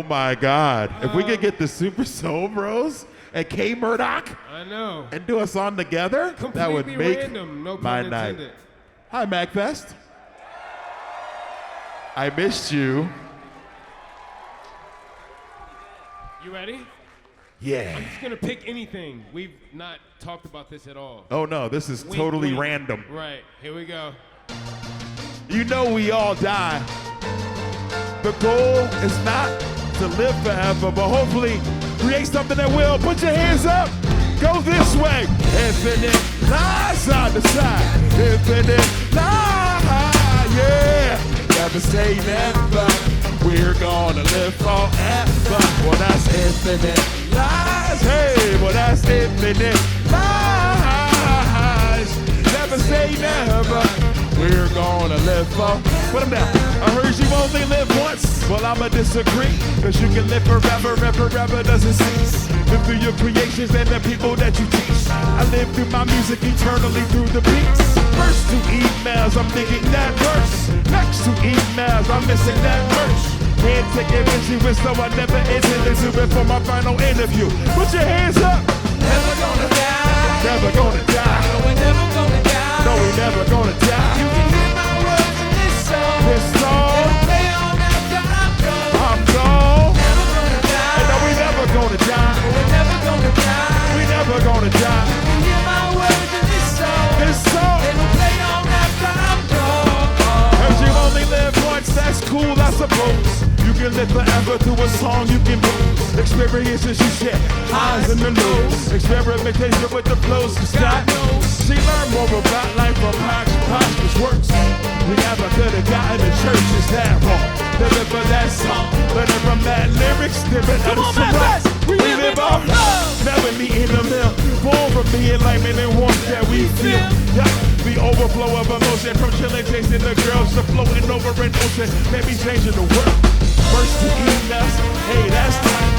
my God. If we could get the Super Soul Bros and K Murdoch I know. and do a song together, that would make random, no my pun night. intended. Hi, MAGFest. I missed you. You ready? Yeah. I'm just gonna pick anything. We've not talked about this at all. Oh no, this is Wink, totally wink. random. Right, here we go. You know we all die. The goal is not to live forever, but hopefully create something that will. Put your hands up. Go this way. Infinite lies side to side. Infinite lies, yeah. Never say never. We're gonna live forever. Well, that's infinite lies. Hey, well, that's infinite lies. Never say never. We're gonna live for. Put them down. I heard you only live once. Well, I'ma disagree. Cause you can live forever and forever doesn't cease. Live through your creations and the people that you teach. I live through my music eternally through the beats. First 2 emails, I'm thinking that verse. Next 2 emails, I'm missing that verse. Can't take advantage with so I never intended to before my final interview. Put your hands up. Never gonna die. Never gonna die. No, we're never gonna die. No, we never gonna die. You can hear my words in this song. This song, It'll play on after I'm gone. I'm gone. Never gonna die. And no, we never gonna die. No, we're never gonna die. We never gonna die. You can hear my words in this song. This song, It'll play on after I'm gone. cause you only live once, that's cool, I suppose. You can live forever through a song you can boost. Experiences you share, highs and the lows. Experimentation with the flows, cause God knows. She learned more about life from Posh's works. We never could have gotten to church, is that wrong? Deliver that song, learning from that lyrics, different Come on, others. MAGFest, We live off love, never meet in the middle. Born from the enlightenment and warmth that we feel. Yeah, the overflow of emotion from chilling, chasing the girls to floating over an ocean. Maybe changing the world. First 2 emails, hey, that's tight.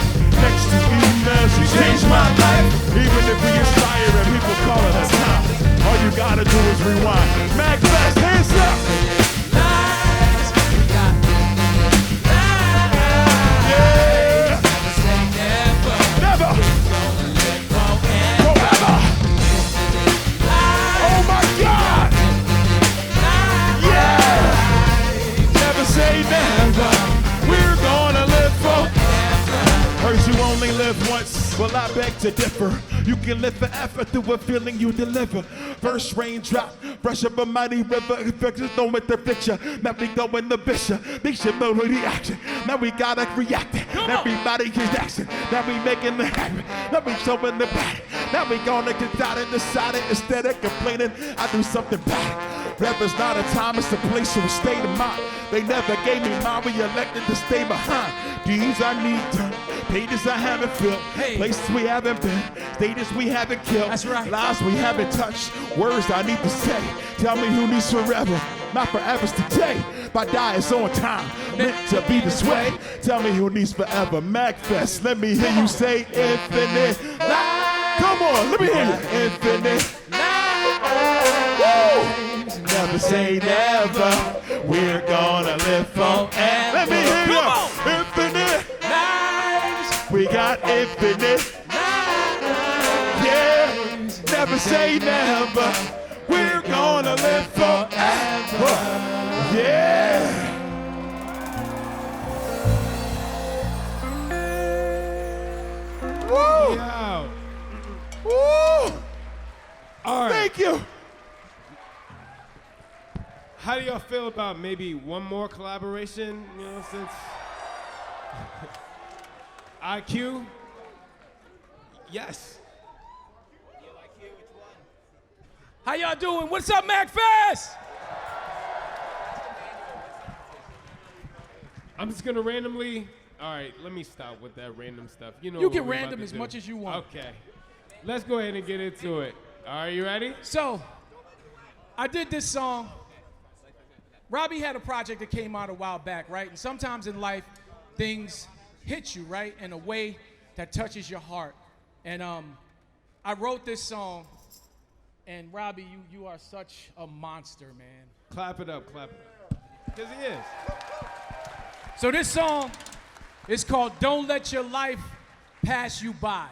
Next 2 emails, you changed my life. Even if we inspire and people call it a time, all you gotta do is rewind. MAGFest, hands up. Lies, we got lies. Yeah. Never say never. Never. Gonna live forever. Forever. Lies, Oh my God. Yeah. Never say never. We're gonna live forever. Heard you only live once. Well, I beg to differ. You can live forever through a feeling you deliver. First raindrop, brush up a mighty river. Infections know with the picture. Now we go in the bishop. They should know the action. Now we gotta react. Everybody is action. Now we making the happen. Now we showing the body. Now we gonna get out and decide it. Instead of complaining, I do something bad. Rapper's not a time, it's a place, so a state of mind. They never gave me mine, we elected to stay behind. Deeds I need done, pages I haven't filled, places we haven't been, stages we haven't killed, That's right. lives we haven't touched, words I need to say. Tell me who needs forever, my forever's today. My die is on time, meant to be this way. Tell me who needs forever, MAGFest. Let me hear you say infinite life. Come on, let me hear you. Infinite life. Woo! Never say never. We're gonna live forever. Let me hear you. Infinite lives. We got infinite lives. Yeah. Never say never. We're gonna live forever. Yeah. Woo. Yo. Woo. All right. Thank you. How do y'all feel about maybe one more collaboration, you know, since EyeQ? Yes. How y'all doing? What's up, MAGFest? I'm just gonna randomly, all right, let me stop with that random stuff. You know You what can we're about random to as do. much as you want. Okay. Let's go ahead and get into it. All right, you ready? So, I did this song. Robbie had a project that came out a while back, right? And sometimes in life, things hit you, right? In a way that touches your heart. And I wrote this song, and Robbie, you are such a monster, man. Clap it up, clap it up. Because he is. So this song It's called Don't Let Your Life Pass You By.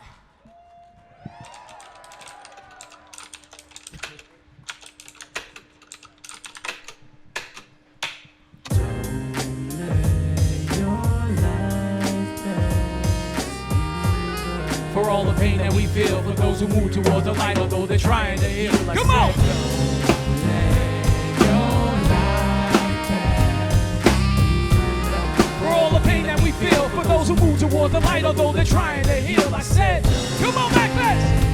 For all the pain that we feel, for those who move towards the light, although they're trying to heal. Come on! For all the pain that we feel, for those who move towards the light, although they're trying to heal. I said, come on, MAGFest!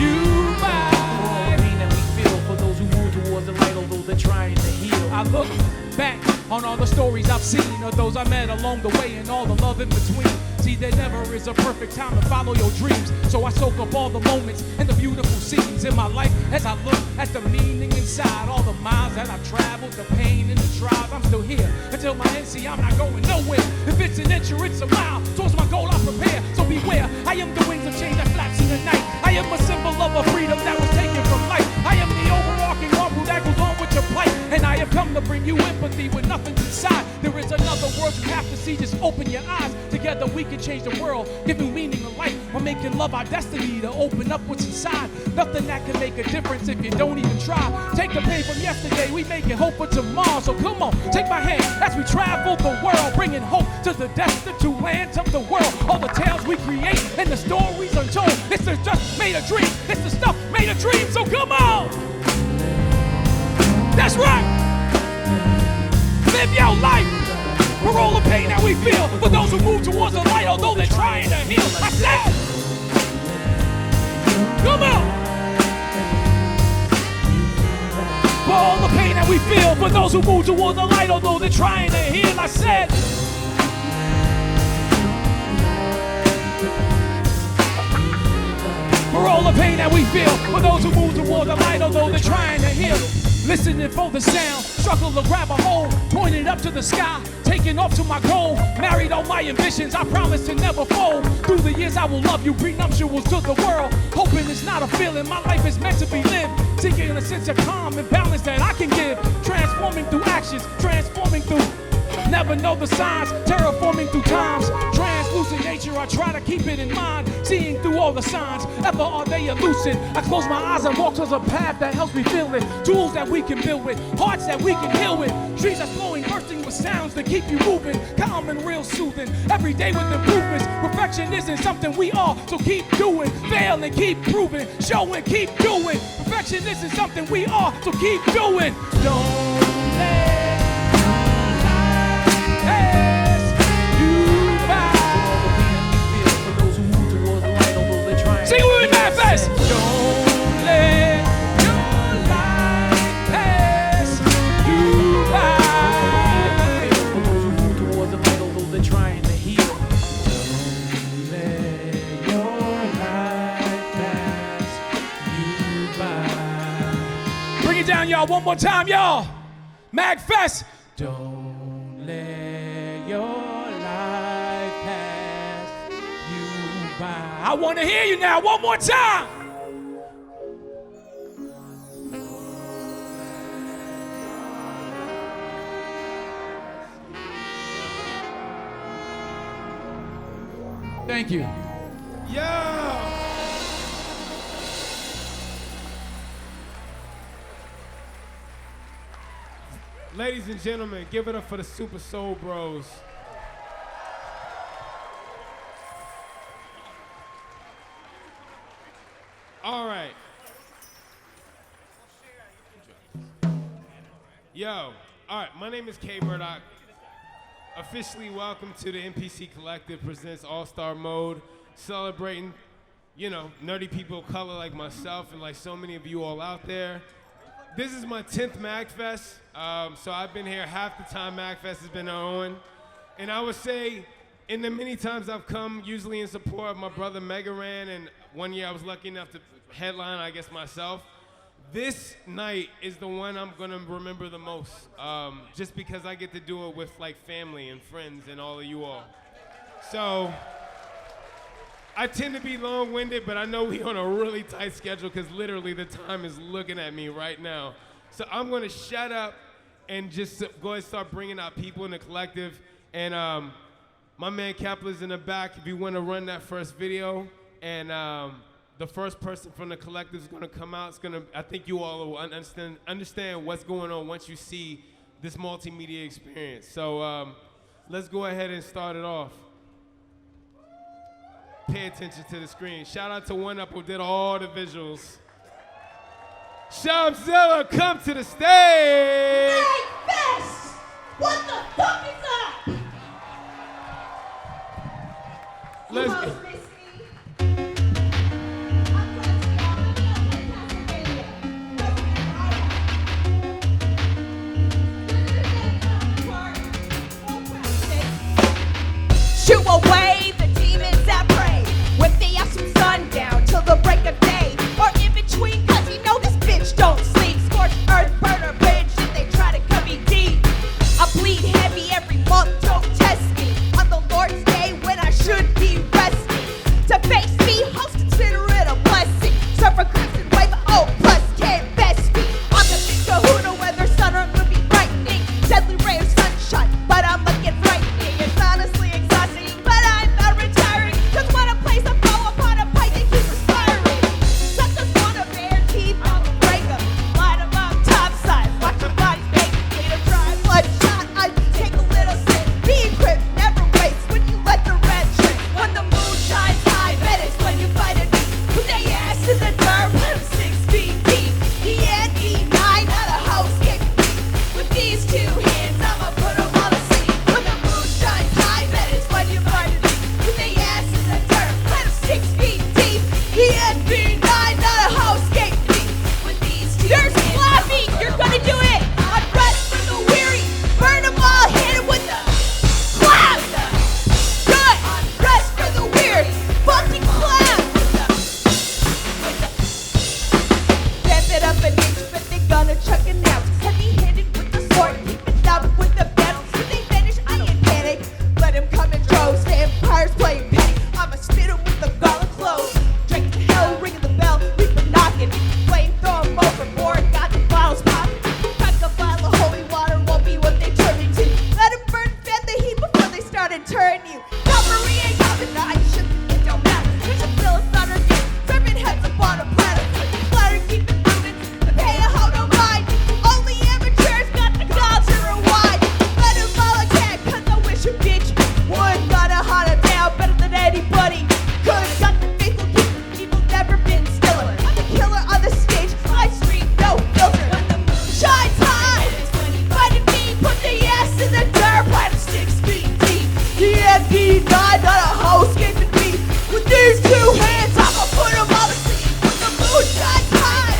You might. For all the pain that we feel, for those who move towards the light, although they're trying to heal. I look back on all the stories I've seen, or those I met along the way, and all the love in between. See, there never is a perfect time to follow your dreams, so I soak up all the moments and the beautiful scenes in my life as I look at the meaning inside. All the miles that I've traveled, the pain and the drive, I'm still here until my end. See, I'm not going nowhere. If it's an inch or it's a mile, towards my goal I prepare. So beware, I am the wings of change that flaps in the night. I am a symbol of a freedom that was taken from life. I am the overarching rumble that goes on with your plight, and I have come to bring you empathy with nothing's inside. There is another world you have to see. Just open your eyes. Together we can change the world, giving meaning to life. We're making love our destiny to open up what's inside. Nothing that can make a difference if you don't even try. Take the pain from yesterday, we make it hope for tomorrow. So come on, take my hand as we travel the world, bringing hope to the destitute lands of the world. All the tales we create and the stories untold. It's the just made of dreams. It's the stuff made of dreams. So come on. That's right. Live your life. For all the pain that we feel, for those who move towards the light, although they're trying to heal. I said, come on. For all the pain that we feel, for those who move towards the light, although they're trying to heal. I said, for all the pain that we feel, for those who move towards the light, although they're trying to heal. Listening for the sound, struggle to grab a hold, pointed up to the sky, taking off to my goal. Married all my ambitions, I promise to never fold. Through the years I will love you, bring nuptials to the world. Hoping it's not a feeling, my life is meant to be lived. Seeking a sense of calm and balance that I can give. Transforming through actions, transforming through never know the signs, terraforming through times. Translucent nature, I try to keep it in mind. Seeing through all the signs, ever are they elusive. I close my eyes and walk towards a path that helps me feel it. Tools that we can build with, hearts that we can heal with. Trees that's flowing, bursting with sounds that keep you moving. Calm and real soothing, every day with improvements. Perfection isn't something we are, so keep doing. Fail and keep proving, show and keep doing. Perfection isn't something we are, so keep doing. Don't let sing it with me, MAGFest! Don't let your life pass you by. For those who move towards the light, although they're trying to heal. Don't let your life pass you by. Bring it down, y'all, one more time, y'all. MAGFest! Don't let your life pass you by. I want to hear you now, one more time. Thank you. Yo! Ladies and gentlemen, give it up for the Super Soul Bros. All right. Yo, all right, my name is K Murdoch. Officially welcome to the NPC Collective presents All-Star Mode, celebrating, you know, nerdy people of color like myself and like so many of you all out there. This is my 10th MAGFest, so I've been here half the time MAGFest has been on. And I would say, in the many times I've come, usually in support of my brother Megaran, and one year I was lucky enough to headline, I guess, myself. This night is the one I'm gonna remember the most, just because I get to do it with like family and friends and all of you all. So, I tend to be long-winded, but I know we're on a really tight schedule because literally the time is looking at me right now. So I'm gonna shut up and just go ahead and start bringing out people in the collective. And my man Kepler's in the back if you want to run that first video. And the first person from the collective is going to come out. It's going to, I think you all will understand what's going on once you see this multimedia experience. So let's go ahead and start it off. Pay attention to the screen. Shout out to One Up who did all the visuals. Shubzilla, come to the stage! MAGFest! What the fuck is up? Let's You host miss me? I'm Pennsylvania. Shoot away the demons that pray. Whip the ass from sundown till the break of day. Or in between, cause you know this bitch don't sleep. Scorched earth, burner bridge, if they try to cut me deep. I bleed heavy every month, don't test me. On the Lord's day when I should be resting. To face me, host consider it a blessing. Surf a crimson wave, oh plus can't best me. I'm the big kahuna where their sun will be brightening. Deadly ray of sunshine, but I'm looking frightening. It's honestly exhausting, but I'm not retiring. Cause when a place I fall upon a pike, they keep respiring. Suck us one of their teeth, I'll break them. Line them up topside, watch your bodies make me to dry bloodshot. I take a little sip, be equipped, never waste when you let the red trip. When the moon shines high, bet it's when you fight a beat. Put their ass in the dirt, let 'em 6 feet deep. The NE9, not a house kick me. With these two hands, I'ma put 'em all to sleep. When the moon shines high, bet it's when you fight a beat. Put their ass in the dirt, let 'em 6 feet deep. The NE9, not a house kick me. With these two hands, clapping, you're gonna do it. Unrest for the weary, burn 'em all, hit 'em with the clap. Good, unrest for the weary, fucking clap. Vamp it up an inch, but they gonna chuck it out. Heavy handed with the sword, keep it up with the battles. When they vanish, I ain't panic. Let him come in droves, vampires playing petty. I'ma spit 'em with the garlic clove. Drink to hell, ringing the bell, we've been knocking. Flame, throw 'em overboard, got the bottles popping. Crack a bottle of holy water, won't be what they turn into. Let 'em burn, fan the heat before they started turning you. Cavalry ain't coming, nah, you should, it don't matter. There's a bill of thunder, get serving heads up on a platter. Platter, keep it moving, the pay a hoe don't mind. Only amateurs got the gall to rewind. Let 'em all attack, cause I wish you bitch would. Gotta hunt 'em down better than anybody could. Got the faithful, keep the people, never been stiller. I'm the killer on the stage, I scream, no filter. When the moon shines high, fighting me, put the ass in the dirt, plant 'em 6 feet deep. The NP9, not a house giving me. With these two hands, I'ma put 'em all to sleep. When the moon shines high,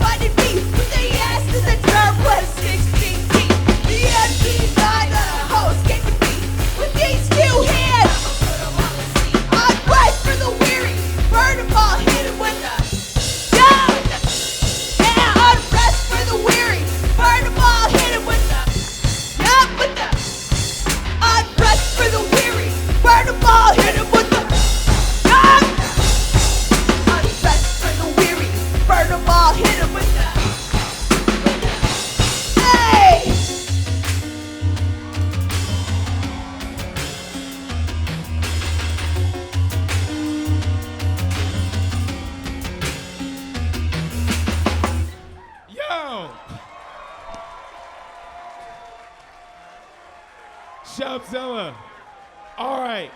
fighting me, put the ass in the dirt, plant 'em 6 feet deep. The NP9, not a house giving me. With these two hands, I'm right for the weary. Burn 'em all, hit 'em with the yeah, unrest for the weary. Burn 'em all, hit 'em with the with the unrest for the weary. Burn 'em all, hit 'em with the unrest for the weary. Burn 'em all, hit 'em with the hey. Yo! Shubzilla. All right.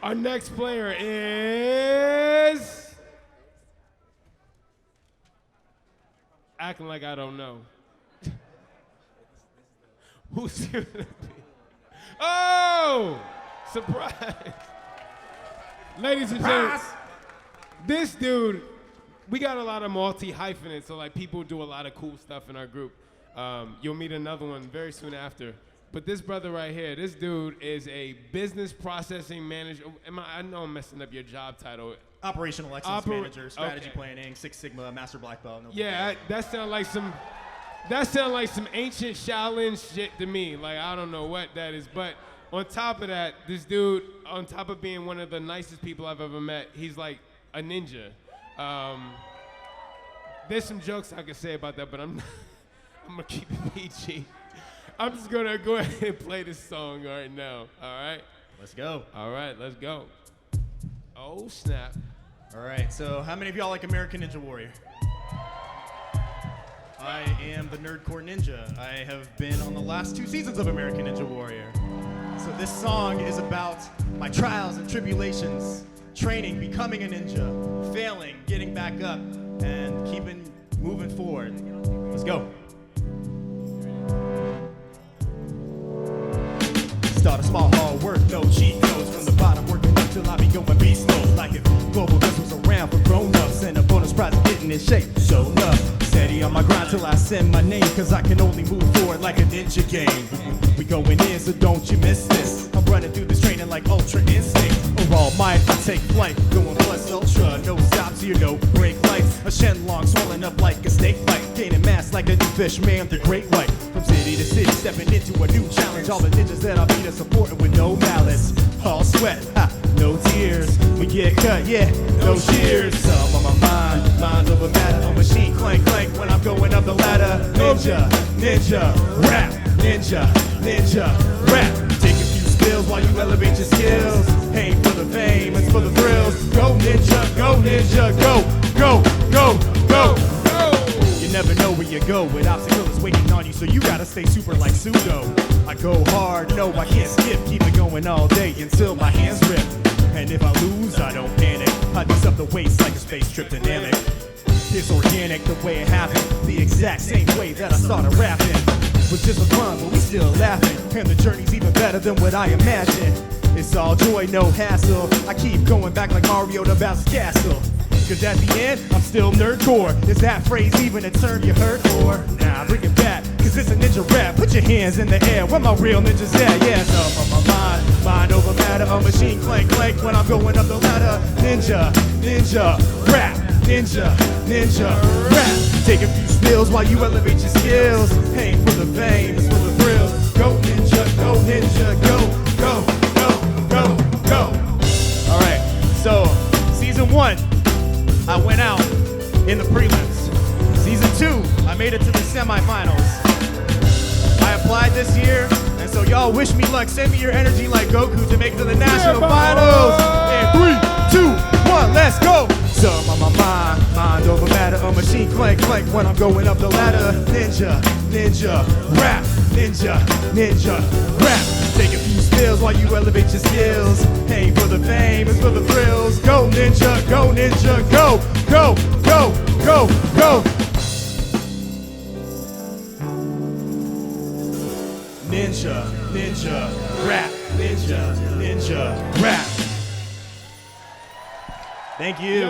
Our next player is acting like I don't know. Who's here? Oh! Surprise! Ladies and gentlemen, this dude, we got a lot of multi-hyphenates, so like people do a lot of cool stuff in our group. You'll meet another one very soon after. But this brother right here, this dude is a business processing manager. I know I'm messing up your job title. Operational excellence manager, strategy planning, Six Sigma, master black belt. No Yeah, that sounds like some ancient Shaolin shit to me. Like I don't know what that is, but on top of that, this dude, on top of being one of the nicest people I've ever met, he's like a ninja. There's some jokes I could say about that, but I'm gonna keep it PG. I'm just gonna go ahead and play this song right now, all right? Let's go. All right, let's go. Oh, snap. All right, so how many of y'all like American Ninja Warrior? I am the Nerdcore Ninja. I have been on the last 2 seasons of American Ninja Warrior. So this song is about my trials and tribulations, training, becoming a ninja, failing, getting back up, and keeping moving forward. Let's go. Start a small, hard work, no cheat codes. From the bottom, working up till I be going beast mode. Like if global guns was around for grown-ups, and a bonus prize of getting in shape. So enough, steady on my grind till I send my name, cause I can only move forward like a ninja game. We going in, so don't you miss this. I'm running through this training like Ultra Instinct. Or all might, I take flight, going plus ultra. No stops here, no brake lights. A Shenlong swelling up like a snake bite. Gaining mass like a new fish, man, the great white. From city to city, stepping into a new challenge. All the ninjas that I beat are supporting with no malice. All sweat, ha, no tears. We get cut, yeah, no cheers. Some on my mind over matter. A machine clank clank when I'm going up the ladder. Ninja, ninja, rap. Ninja, ninja, rap. Take a few spills while you elevate your skills. Ain't for the fame, it's for the thrills. Go ninja, go ninja, go, go, go, go, go. You never know where you go with obstacles waiting on you, so you gotta stay super like pseudo. I go hard, no, I can't skip. Keep it going all day until my hands rip. And if I lose, I don't panic. I do up the waist like a space trip dynamic. It's organic the way it happened, the exact same way that I started rapping. Was just for fun, but we still laughing. And the journey's even better than what I imagined. It's all joy, no hassle. I keep going back like Mario to Bowser's Castle. Cause at the end, I'm still nerdcore. Is that phrase even a term you heard for? Nah, bring it back, cause it's a ninja rap. Put your hands in the air, where my real ninjas at? Yeah, so on my mind over matter. A machine clank clank when I'm going up the ladder. Ninja, ninja, rap. Ninja, ninja, rap. Take a few spills while you elevate your skills. Ain't for the fame, it's for the thrills. Go ninja, go ninja, go, go, go, go, go. All right, so season 1, I went out in the prelims. Season 2, I made it to the semifinals. I applied this year, and so y'all wish me luck. Send me your energy like Goku to make it to the national finals. And 3, 2, 1, let's go. Some on my mind over matter. A machine clank clank when I'm going up the ladder. Ninja, ninja, rap. Ninja, ninja, rap. Take a few spills while you elevate your skills. Ain't for the fame, it's for the thrills. Go ninja, go ninja, go, go, go, go, go. Ninja, ninja, rap. Ninja, ninja, rap. Thank you.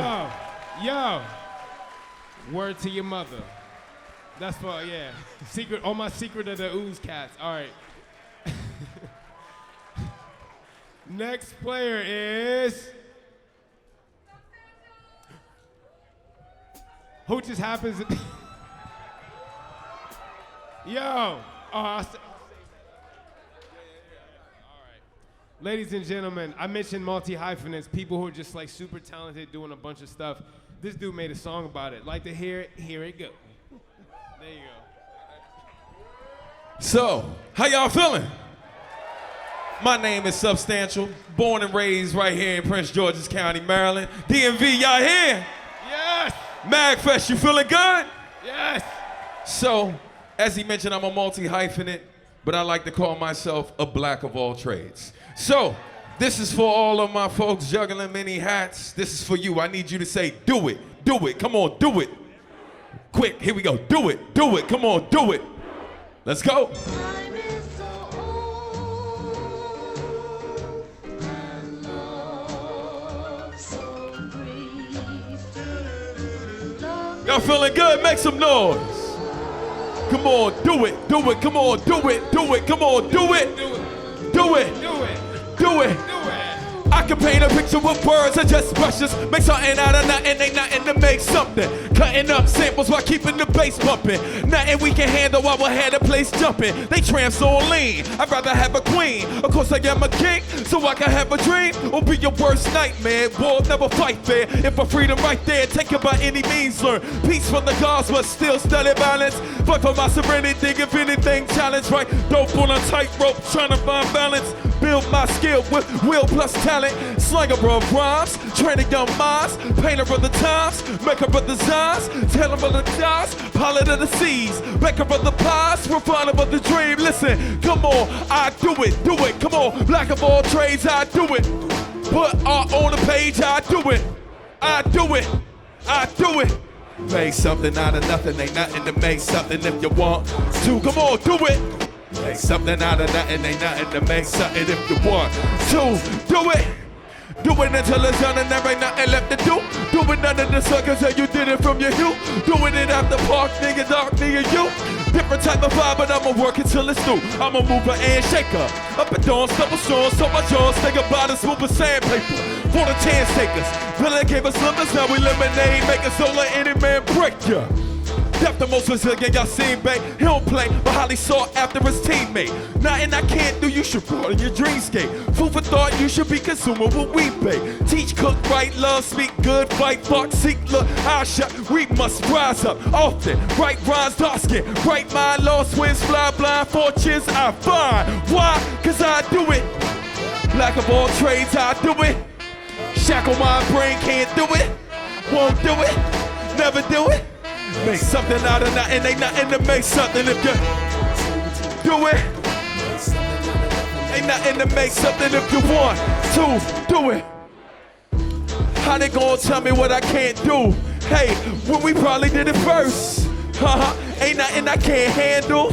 Yo. Word to your mother. That's for, yeah. Secret, all my secret of the ooze cats. All right. Next player is. Who just happens to. Yo. Ladies and gentlemen, I mentioned multi-hyphenates, people who are just like super talented doing a bunch of stuff. This dude made a song about it. Like to hear it? Here it go. There you go. So, how y'all feeling? My name is Substantial, born and raised right here in Prince George's County, Maryland. DMV, y'all here? Yes! MAGFest, you feeling good? Yes! So, as he mentioned, I'm a multi-hyphenate, but I like to call myself a black of all trades. So, this is for all of my folks juggling many hats. This is for you. I need you to say, do it, come on, do it. Quick, here we go, do it, come on, do it. Let's go. Y'all feeling good? Make some noise. Come on, do it, come on, do it, come on, do it. Do it. Do it. I I can paint a picture with words or just brushes. Make something out of nothing, ain't nothing to make something. Cutting up samples while keeping the bass pumping. Nothing we can handle while we're had a place jumping. They tramps on lean, I'd rather have a queen. Of course I am a king, so I can have a dream. Or be your worst nightmare, war never fight fair. If for freedom right there, take it by any means. Learn peace from the gods, but still study balance. Fight for my serenity, if anything challenge. Right, dope on a tightrope, trying to find balance. Build my skill with will plus talent. Slanger of rhymes, training young minds. Painter of the times, maker of the designs. Tailor of the dies, pilot of the seas. Maker of the pies, refiner of the dream. Listen, come on, I do it, come on. Black of all trades, I do it. Put art on the page, I do it. I do it, I do it. Make something out of nothing, ain't nothing to make something if you want to. Come on, do it. Make something out of nothing, ain't nothing to make something if you want to. Do it. Do it until it's done and there ain't nothing left to do. Do it none of the suckers that you did it from your youth. Doing it after park, nigga, dark, nigga, you. Different type of vibe, but I'ma work until it's through. I'm a mover and shaker. Up and down, double strong, so my jaws think about it, smooth as sandpaper. For the chance takers, Billy gave us limits, now we lemonade makers. Don't let any man break ya. Depth the most resilient y'all seen, babe. He don't play, but highly sought after his teammate. Nothing I can't do, you should broaden your dreamscape. Food for thought, you should be consuming what we pay. Teach, cook, write, love, speak good, fight, fuck, seek, look, I shot. We must rise up often. Right rhymes, dark skin. Right mind, lost winds, fly blind, fortunes I find. Why? Cause I do it. Black of all trades, I do it. Shackle my brain, can't do it. Won't do it. Never do it. Make something out of nothing, ain't nothing to make something if you do it. Ain't nothing to make something if you want to do it. How they gonna tell me what I can't do? Hey, when we probably did it first. Ain't nothing I can't handle.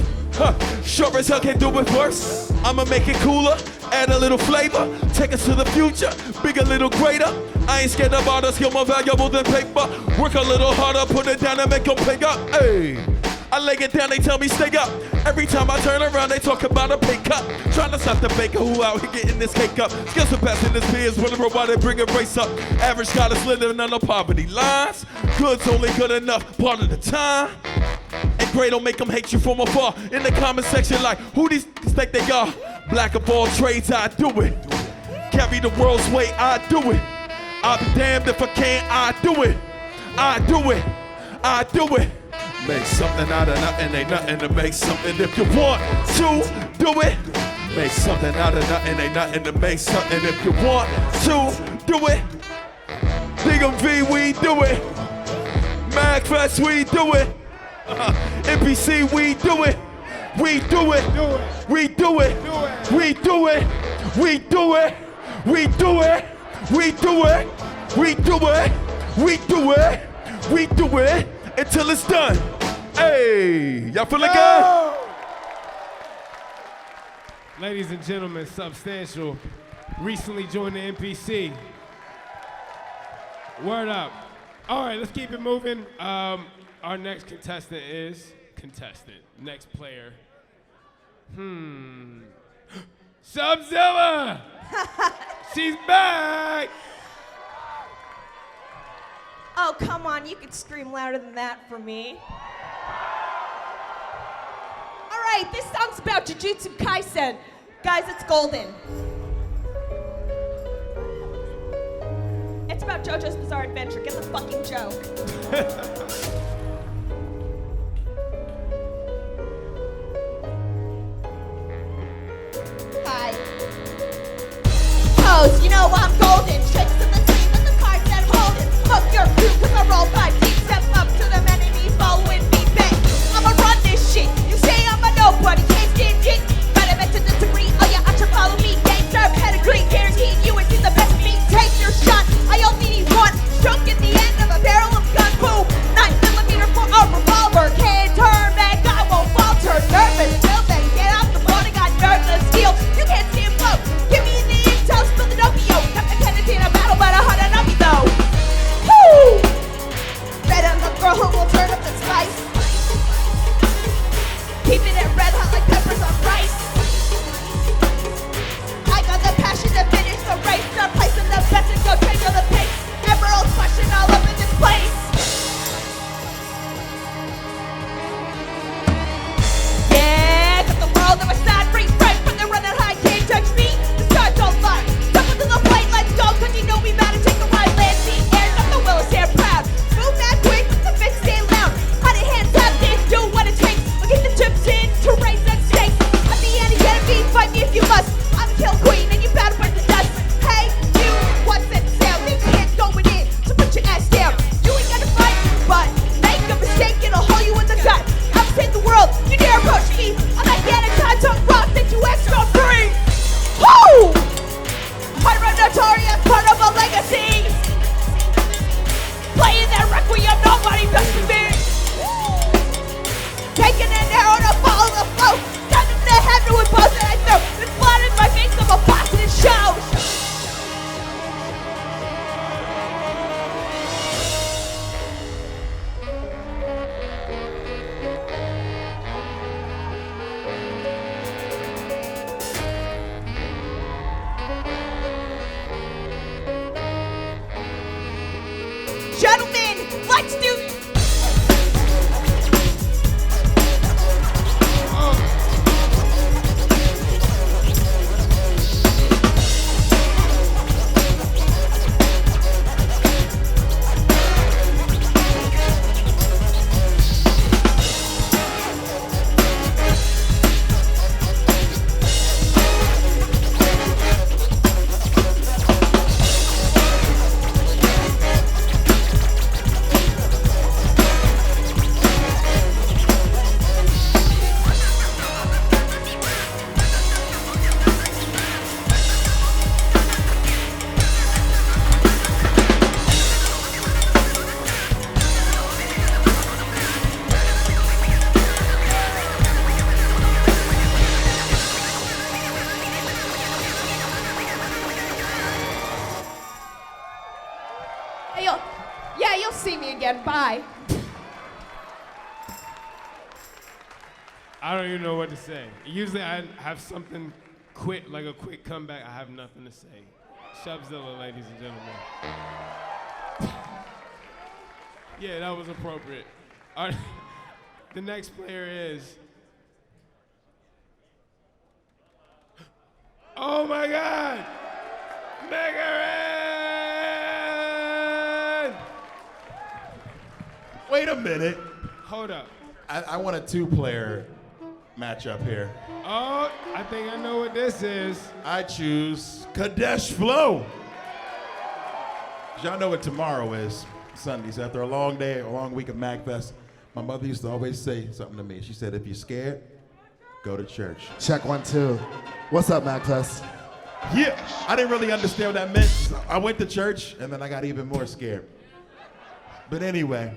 Sure as hell can't do it worse. I'ma make it cooler, add a little flavor, take us to the future, big a little greater. I ain't scared about a skill more valuable than paper. Work a little harder, put it down and make them pick up. Hey, I lay it down, they tell me stay up. Every time I turn around, they talk about a pay cut. Trying to stop the baker who out here getting this cake up. Skills surpassing his peers, wondering why they bring a race up. Average scholars living under poverty lines. Good's only good enough part of the time. And great don't make them hate you from afar. In the comment section like, who these think they are? Black of all trades, I do it. Carry the world's weight, I do it. I'll be damned if I can't, I do it. I do it, I do it. Make something out of nothing, ain't nothing to make something if you want to do it. Make something out of nothing, ain't nothing to make something if you want to do it. DMV, we do it. MAGFest, we do it. NPC, we do it. We do it. We do it. We do it. We do it. We do it. We do it. We do it. We do it. We do it until it's done. Hey, y'all feeling good? Ladies and gentlemen, Substantial recently joined the NPC. Word up. All right, let's keep it moving. Our next contestant is next player. Shubzilla! She's back! Oh, come on, you could scream louder than that for me. All right, this song's about Jujutsu Kaisen. Guys, it's golden. It's about JoJo's Bizarre Adventure. Get the fucking joke. Hi. Pose, you know I'm golden. Tricks in the team with the cards that hold it. Fuck your crew, cause I roll 5 deep. Step up to them enemy, following me back. I'ma run this shit. You say I'm a nobody, can't stand it. Better bet to disagree. Oh yeah, I should follow me. Gangster pedigree, guaranteed you would see the best of me. Take your shot. I only need one stroke at the end of a barrel of gun. Boom. 9mm for a revolver. Can't turn back. I won't falter. Nervous, till then get out the morning. Got nerves of steel. You can't stand float. Give me the intel, spill the dopio. Got the tendency in a battle, but a hundred of me though. Woo! Let's do. You'll see me again. Bye. I don't even know what to say. Usually I have something quick, like a quick comeback. I have nothing to say. Shubzilla, ladies and gentlemen. Yeah, that was appropriate. All right. The next player is... Oh my God! Megaran! Wait a minute. Hold up. I want a two-player matchup here. Oh, I think I know what this is. I choose Kadesh Flow. Y'all know what tomorrow is. Sundays. After a long day, a long week of MAGFest, my mother used to always say something to me. She said, if you're scared, go to church. Check 1, 2. What's up, MAGFest? Yeah, I didn't really understand what that meant. So I went to church, and then I got even more scared. But anyway,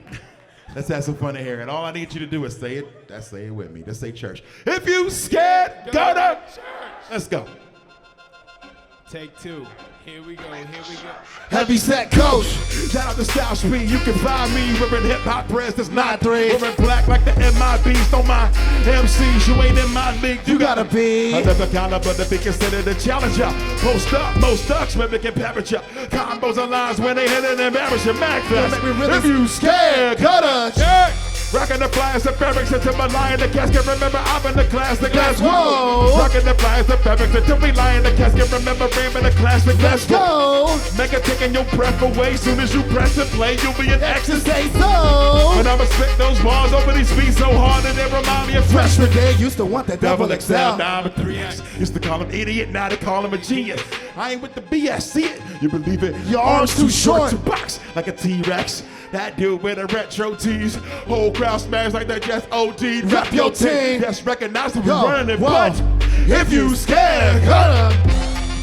let's have some fun in here. And all I need you to do is say it. That's say it with me. Just say church. If you scared, go to church. Let's go. Take 2. Here we go, here we go. Heavy set coach. Shout out to Style Speed. You can find me wearing hip hop press. That's 9-3. Wearing black like the MIBs. Don't mind MCs. You ain't in my league. You gotta be another caliber to be considered a challenger. Post up, most ducks, mimicking temperature. Combos and lines when they hit and embarrass your MAGFest. If you scared, go to church. Rockin' the flyers, the fabrics until my lie in the casket. Remember, I'm in the classic. Let's go. Rockin' the flyers, the fabrics until we lie in the casket. Remember, being in the classic. Let's go. Make it taking your breath away. Soon as you press and play, you'll be in ecstasy. So, when I'ma spit those bars over these beats so hard that they remind me of freshman day. Used to want that double XL. Now I'm a 3X. Used to call him idiot, now they call him a genius. I ain't with the BS, see it? You believe it? Your arms too short to box like a T-Rex. That dude with the retro tees. Whole crowd smash like they just OD'd. Rep your team. That's recognizable running it. But if you scared, cut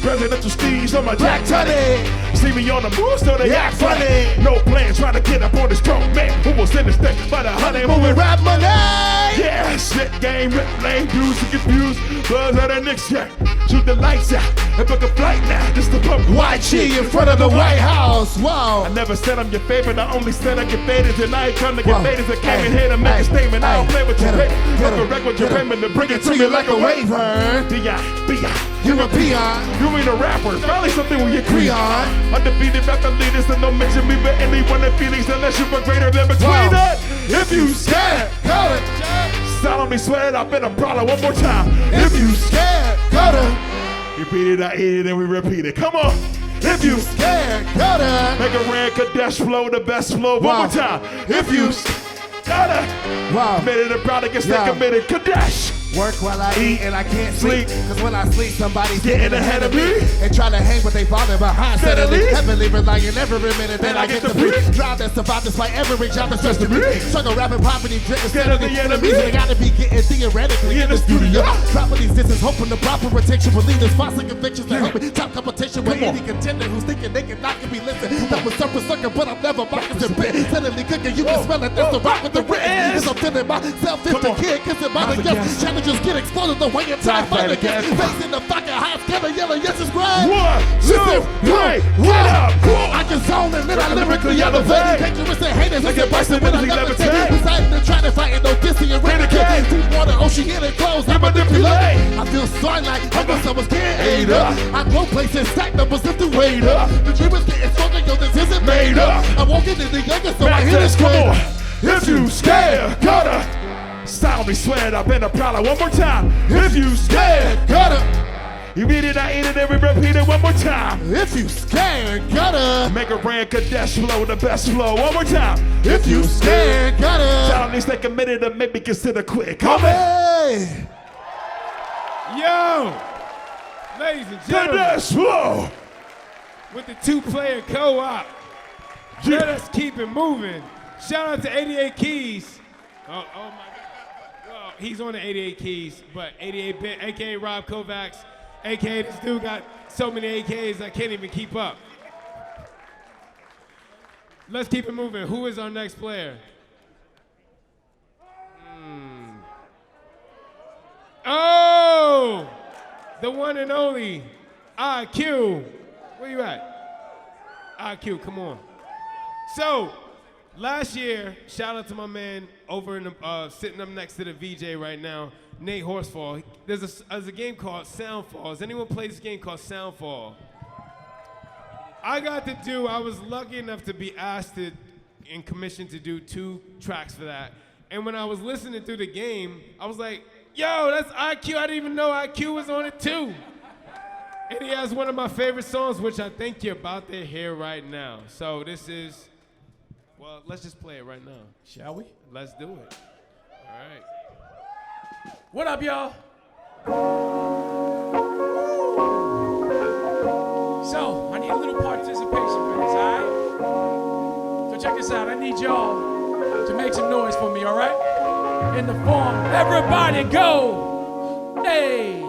presidential steez on my Jack Tunney. See me on the move, so they act funny. No plan, trying to get up on this strong man who will send this thing by the honey moving rap money. Yeah, shit game, rip lame, dudes who confused. Buzz out of Knicks, yeah. Shoot the lights out and book a flight now. Just to pump white cheese in front of the White House. Wow. I never said I'm your favorite, I only said I get faded. And I ain't come to get faded. I came in here to make a statement. I don't play with your paper. I'm correct with your payment to bring it to me like a waiver. B.I. You're a peon. You ain't a rapper. Finally something with your creon. Undefeated rap leaders and don't mention me with anyone in feelings unless you were greater than between us. If you scared, call it. Solemnly swear it, I've been a problem one more time. If you scared, go to. Repeat it, I eat it, and we repeat it. Come on. If you scared, go to. Make a red Kadesh flow, the best flow. One more time. If you gotta. Committed and proud to get stay committed. Kadesh. Work while I eat and I can't sleep. Cause when I sleep, somebody's getting ahead of me. And trying to hang, but they falling behind steadily. Heavily relying every minute that I get to breathe. Drive that survive despite every job that's stressed to me. Struggle rapping poverty, drinking steadily. They gotta be getting theoretically in the studio. Dropping these distance, hoping the proper protection will lead us. False convictions that help me top competition with any contender who's thinking they can knock and be listened. That was surface sucker, but I'm never mocking the bit. Suddenly cooking, you can smell it. That's the rock with the written. Cause I'm feeling myself, it's the kid, cause it might against challenges get exploded the way your time fight again. Facing the fucking high scatter, yelling, yes, it's great. 1, 2, 3, get up. I can zone and then I lyrically elevate. Dangerous and haters, like a bison when I levitate. Besides the trying to fight and no dissing and renegade. Deep water, oceanic clothes, I manipulate. I feel sorry like I guess I was getting made up. I go places, stack numbers, lift the weight up. The dream is getting stronger, yo, this isn't made up. I'm walking in the younger, so I hear this come straight. on. If you scared, gotta sound me sweat. I've been a prowler. One more time. If you scared, Gotta, you read it, I eat it, and repeat it one more time. if you scared, gotta. Make a brand Kadesh flow, the best flow. One more time. If you scared, gotta. Tell me stay committed to make me consider quick. Come on. Hey! Yo, ladies and gentlemen, Kadesh flow. with the two-player co-op, let us keep it moving. Shout out to 88 Keys. Oh my God. Well, he's on the 88 Keys, but 88-bit, aka Rob Kovacs, aka this dude got so many AKs I can't even keep up. Let's keep it moving. Who is our next player? Oh, the one and only EyeQ. Where you at? EyeQ, come on. So, last year, shout out to my man over in the, sitting up next to the VJ right now, Nate Horsefall. There's a game called Soundfall. Has anyone played this game called Soundfall? I was lucky enough to be asked and commissioned to do 2 tracks for that. And when I was listening through the game, I was like, yo, that's EyeQ. I didn't even know EyeQ was on it too. And he has one of my favorite songs, which I think you're about to hear right now. So this is, well, let's just play it right now. Shall we? Let's do it. All right. What up, y'all? So, I need a little participation for this, all right? So check this out. I need y'all to make some noise for me, all right? In the form, everybody go. Hey,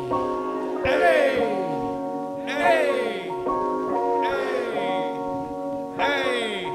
hey, hey, hey, hey,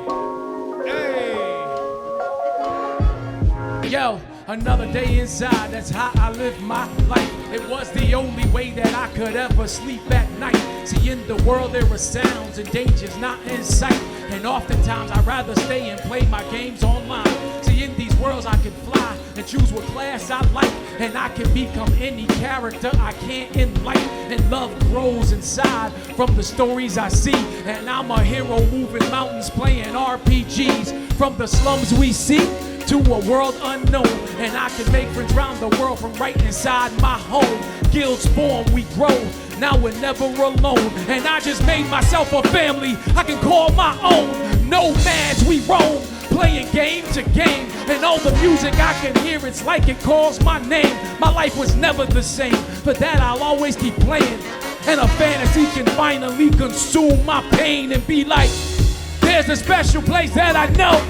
hey. Yo, another day inside, that's how I live my life. It was the only way that I could ever sleep at night. See, in the world there were sounds and dangers not in sight. And oftentimes I'd rather stay and play my games online. See, in these worlds I can fly and choose what class I like. And I can become any character I can in life. And love grows inside from the stories I see. And I'm a hero moving mountains playing RPGs. From the slums we see to a world unknown, and I can make friends round the world from right inside my home. Guilds form, we grow, now we're never alone, and I just made myself a family I can call my own. Nomads, we roam, playing game to game, and all the music I can hear, it's like it calls my name. My life was never the same, for that I'll always keep playing, and a fantasy can finally consume my pain and be like, there's a special place that I know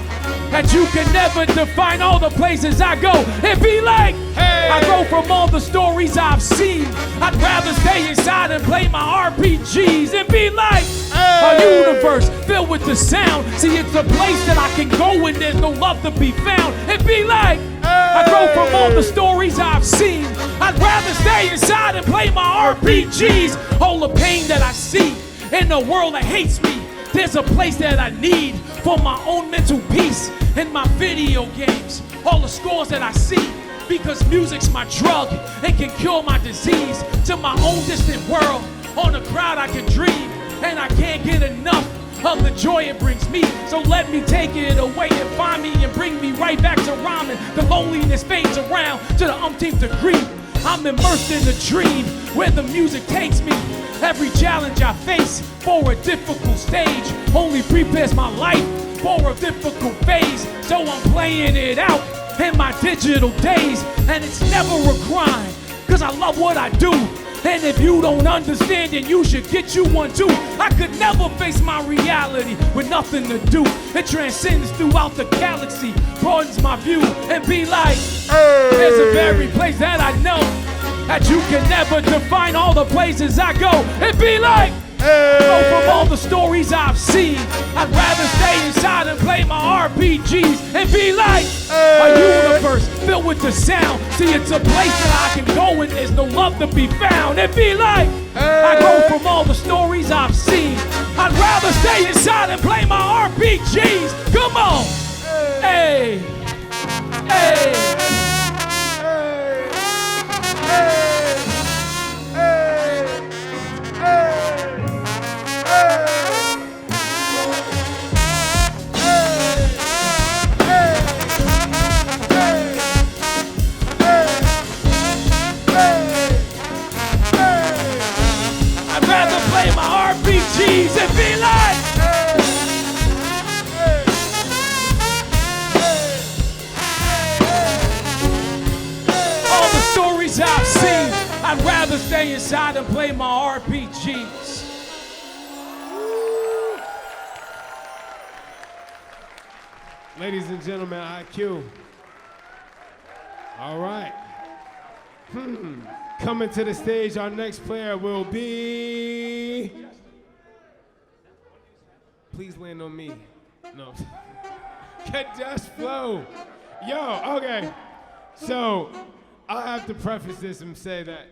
that you can never define. All the places I go, it be like, hey. I go from all the stories I've seen. I'd rather stay inside and play my RPGs. It be like, hey. A universe filled with the sound. See, it's a place that I can go when there's no love to be found. It be like, hey. I go from all the stories I've seen. I'd rather stay inside and play my RPGs. All the pain that I see in a world that hates me, there's a place that I need for my own mental peace. In my video games, all the scores that I see, because music's my drug and can cure my disease. To my own distant world, on a crowd I can dream, and I can't get enough of the joy it brings me. So let me take it away and find me and bring me right back to rhyming. The loneliness fades around to the umpteenth degree. I'm immersed in a dream where the music takes me. Every challenge I face for a difficult stage only prepares my life for a difficult phase. So I'm playing it out in my digital days, and it's never a crime, cause I love what I do. And if you don't understand, then you should get you one too. I could never face my reality with nothing to do. It transcends throughout the galaxy, broadens my view, and be like, hey. There's a very place that I know that you can never define. All the places I go, it be like, hey. Go from all the stories I've seen. I'd rather stay inside and play my RPGs and be like, hey. A universe filled with the sound. See, it's a place that I can go when there's no love to be found. And be like, hey. I go from all the stories I've seen. I'd rather stay inside and play my RPGs. Come on. Hey. Hey. Hey. Hey. play my RPGs and be like, all the stories I've seen, I'd rather stay inside and play my RPGs. Ladies and gentlemen, EyeQ. All right. Coming to the stage, our next player will be... Please land on me. No. Kadesh Flow. Yo, okay. So, I have to preface this and say that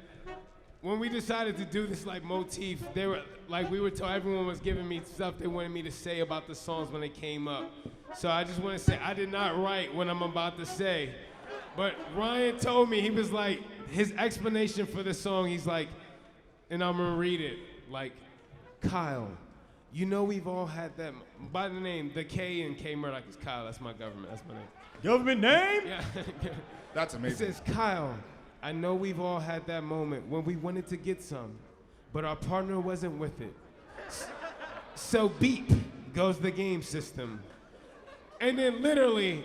when we decided to do this like motif, they were like, we were told, everyone was giving me stuff they wanted me to say about the songs when they came up. So I just want to say, I did not write what I'm about to say. But Ryan told me, he was like, his explanation for the song, he's like, and I'm gonna read it, like, Kyle, you know we've all had that, by the name, the K in K Murdoch is Kyle, that's my government, that's my name. Government name? Yeah. That's amazing. It says, Kyle, I know we've all had that moment when we wanted to get some, but our partner wasn't with it. So beep goes the game system. And then literally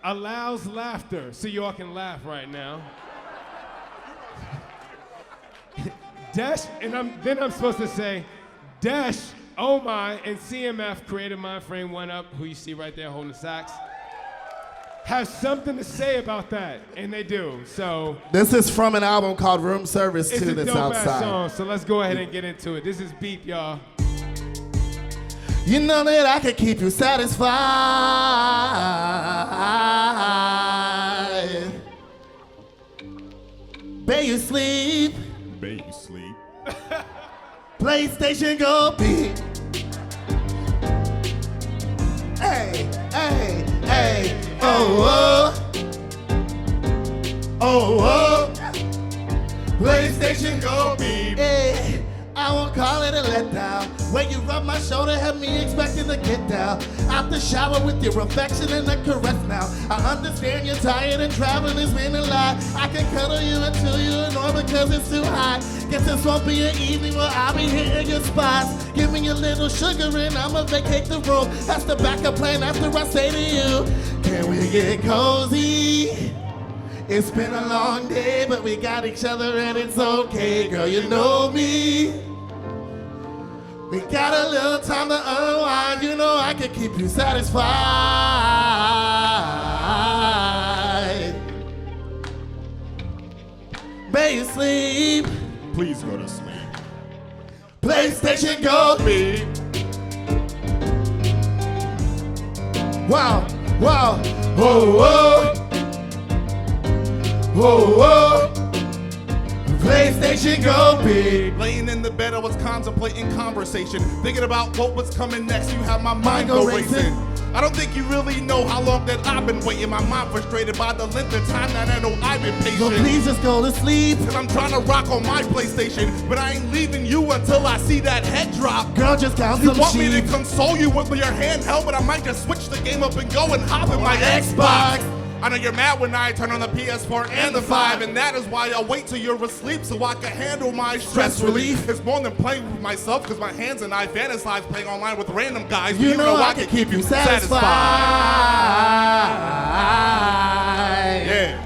allows laughter, so y'all can laugh right now. Dash, and then I'm supposed to say, Dash, Ohm-I, and CMF, Creative Mind Frame 1UP, who you see right there holding the sax, have something to say about that, and they do, so. This is from an album called Room Service 2 that's It's a dope-ass outside. song, so let's go ahead and get into it. This is Beep, y'all. You know that I can keep you satisfied. Bay you sleep. Bay you sleep. PlayStation go beat. Hey, hey, hey, oh, oh, oh, oh. PlayStation go beat. Hey, I won't call it a letdown. When you rub my shoulder, have me expecting to get down. Out the shower with your affection and a caress now. I understand you're tired and traveling has been a lot. I can cuddle you until you ignore because it's too hot. Guess this won't be an evening where I'll be hitting your spots. Give me a little sugar and I'ma vacate the room. That's the backup plan after I say to you, can we get cozy? It's been a long day, but we got each other and it's okay. Girl, you know me. We got a little time to unwind. You know I can keep you satisfied. May you sleep. Please go to sleep. PlayStation go beep. Wow, wow, whoa, whoa. Whoa, whoa. PlayStation go big. Laying in the bed, I was contemplating conversation, thinking about what was coming next. You have my mind go racing. I don't think you really know how long that I've been waiting. My mind frustrated by the length of time that I know I've been patient. So please just go to sleep. Cause I'm trying to rock on my PlayStation, but I ain't leaving you until I see that head drop. Girl, just count You some want me sheep. to console you with your handheld, but I might just switch the game up and go and hop in my Xbox. I know you're mad when I turn on the PS4 and the 5, and that is why I wait till you're asleep so I can handle my stress relief. It's more than playing with myself, because my hands and I fantasize playing online with random guys. You know I can keep you satisfied. Yeah.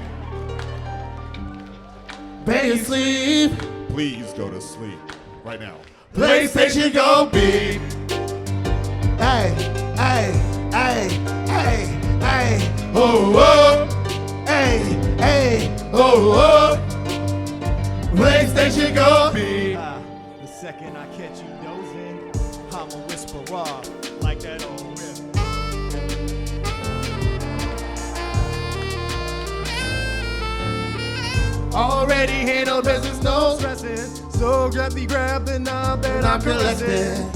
Baby, sleep. Please go to sleep right now. PlayStation go beep. Hey, hey, hey, hey, hey, oh, oh. Hey, hey, oh, oh. PlayStation go beep. The second I catch you dozing, I'ma whisper off like that old whip. Already handle business, no Stressing, so gently grab the knob that I'm collecting.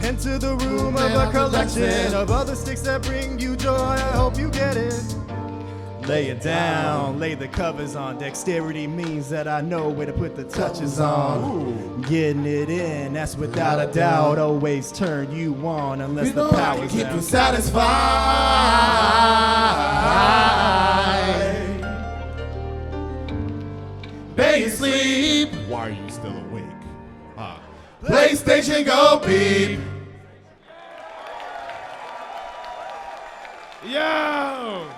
Enter the room of a collection of other sticks that bring you joy. I hope you get it. Lay it down, lay the covers on. Dexterity means that I know where to put the touches on. Getting it in, that's without a doubt. Always turn you on unless the power's keep down. you satisfied. Baby, sleep. Why are you still awake? PlayStation go beep. Yo!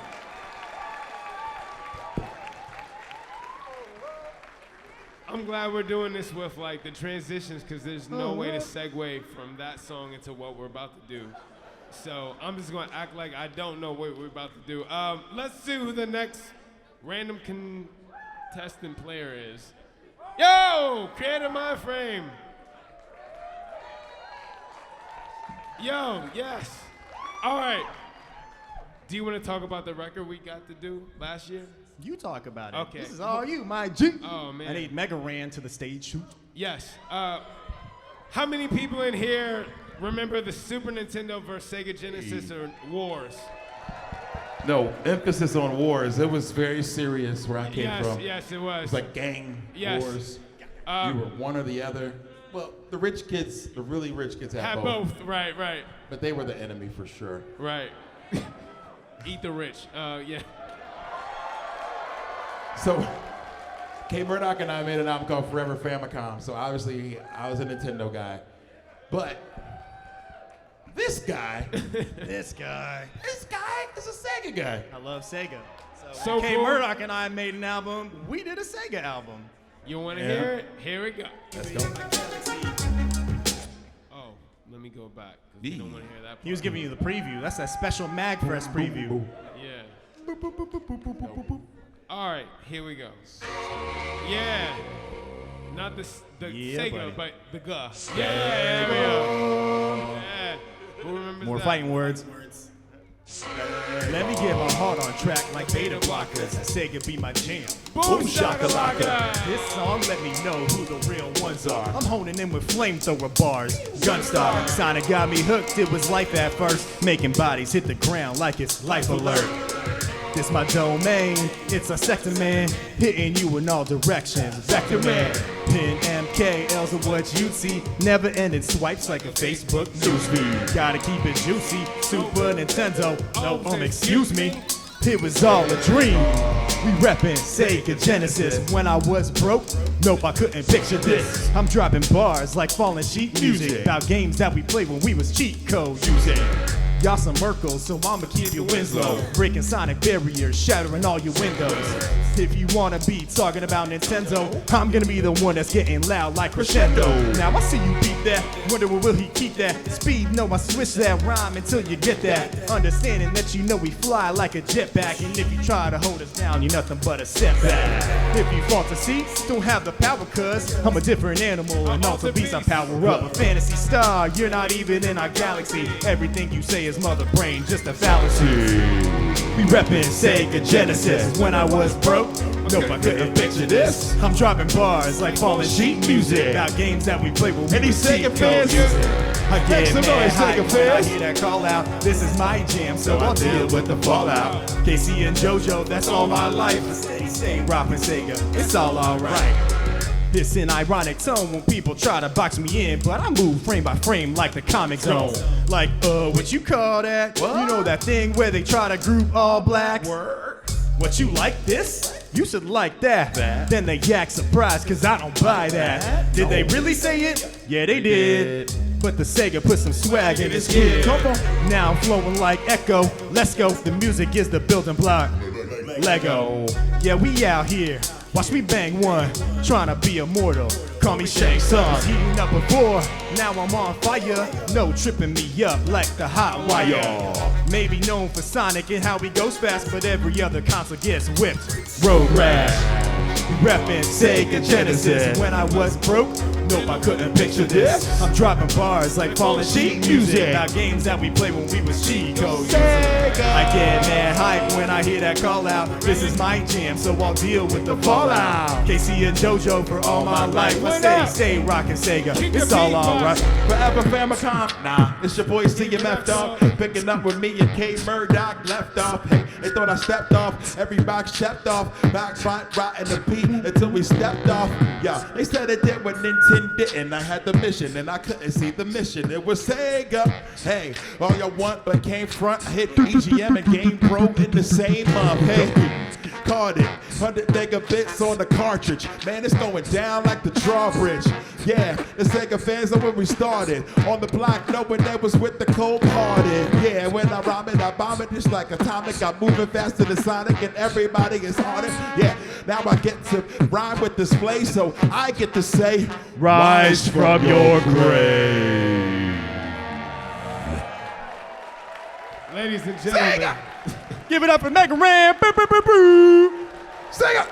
I'm glad we're doing this with like the transitions because there's no way to segue from that song into what we're about to do. So I'm just gonna act like I don't know what we're about to do. Let's see who the next random contestant player is. Yo, Creative Mind Frame. Yo, yes. All right. Do you want to talk about the record we got to do last year? You talk about it. Okay. This is all you, my G. Oh, man. I need Mega ran to the stage shoot. Yes. How many people in here remember the Super Nintendo versus Sega Genesis or Wars? No, emphasis on wars. It was very serious where I came from. Yes, it was. It was like gang wars. You were one or the other. Well, the rich kids, the really rich kids had both. Right. But they were the enemy for sure. Right. Eat the rich. Yeah. So, K Murdoch and I made an album called Forever Famicom. So obviously, I was a Nintendo guy. But this guy is a Sega guy. I love Sega. So K cool. Murdoch and I made an album. We did a Sega album. You want to hear it? Here we go. Let's go. Oh, let me go back. 'Cause we don't want to hear that part. He was giving you the preview. That's that special MAGFest preview. Yeah. All right, here we go. Yeah. Not the Yeah, Sega, buddy. but the Ga. Yeah, there we go. Yeah. Who remembers More that? fighting words. Let me get my heart on track like beta blockers. Sega be my jam. Boom shakalaka. This song let me know who the real ones are. I'm honing in with flamethrower bars. Gunstar. Sonic got me hooked. It was life at first. Making bodies hit the ground like it's life alert. This my domain. It's a sector man. Hitting you in all directions. Vector man. Pin MK, L's are what you'd see. Never ending swipes like a Facebook newsfeed. Gotta keep it juicy. Super Nintendo. No, excuse me. It was all a dream. We reppin' Sega Genesis. When I was broke, nope, I couldn't picture this. I'm dropping bars like falling sheet music. About games that we played when we was cheat code using. Y'all some Merkles, so I'ma keep your wins low. Breaking sonic barriers, shattering all your windows. If you wanna be talking about Nintendo, I'm gonna be the one that's getting loud like crescendo. Now I see you beat that, wonder where will he keep that? Speed, no, I switch that rhyme until you get that. Understanding that you know we fly like a jetpack. And if you try to hold us down, you're nothing but a setback. If you fall to see, don't have the power cuz I'm a different animal, an alter beast, I power up. A fantasy star, you're not even in our galaxy. Everything you say is mother brain, just a fallacy. We reppin' Sega Genesis. When I was broke, nope, I couldn't picture this. I'm dropping bars like falling sheet music. About games that we play when we Any Sega fans? I Make get some mad noise, hype Sega when I fans. hear that call out. This is my jam, so I'll deal with the fallout. KC and JoJo, that's all my life. Stay rockin' Sega, it's all alright. It's an ironic tone when people try to box me in, but I move frame by frame like the comic zone. Like, what you call that? What? You know that thing where they try to group all blacks? Word. What you like this? You should like that. Then they yak surprised cause I don't buy that. Did they really say it? Yeah, they did. But the Sega put some swag in this kid. Come on. Now I'm flowing like Echo. Let's go. The music is the building block. Lego. Yeah, we out here. Watch me bang one. Trying to be immortal. Call me Shang Tsung. Heating up before. Now I'm on fire. No tripping me up like the hot wire. Maybe known for Sonic and how he goes fast, but every other console gets whipped. Road rash. Reppin' Sega Genesis. When I was broke, nope, I couldn't picture this. I'm dropping bars like falling sheet music. About games that we played when we was cheat code using. I get mad hype when I hear that call out. This is my jam, so I'll deal with the fallout. KC and JoJo for all my life. I stay rockin' Sega. It's all alright. Forever Famicom, nah, it's your boy CMF dog. Picking up with me and K Murdoch left off. Hey, they thought I stepped off, every box stepped off. Back front, right in the beat until we stepped off. Yeah, they said it did what Nintendo didn't. I had the mission and I couldn't see the mission. It was Sega. Hey, all y'all want but came front. I hit EGM and Game Pro in the same month. Hey. carded. 100 megabits on the cartridge. Man, it's going down like the drawbridge. Yeah, the Sega fans are when we started. On the block, knowing they was with the cold-hearted. Yeah, when I rhyme it, I bomb it just like atomic. I'm moving faster than Sonic and everybody is on it. Yeah, now I get to rhyme with display, so I get to say, Rise from your grave. Ladies and gentlemen. Give it up for Mega Ran. Sega!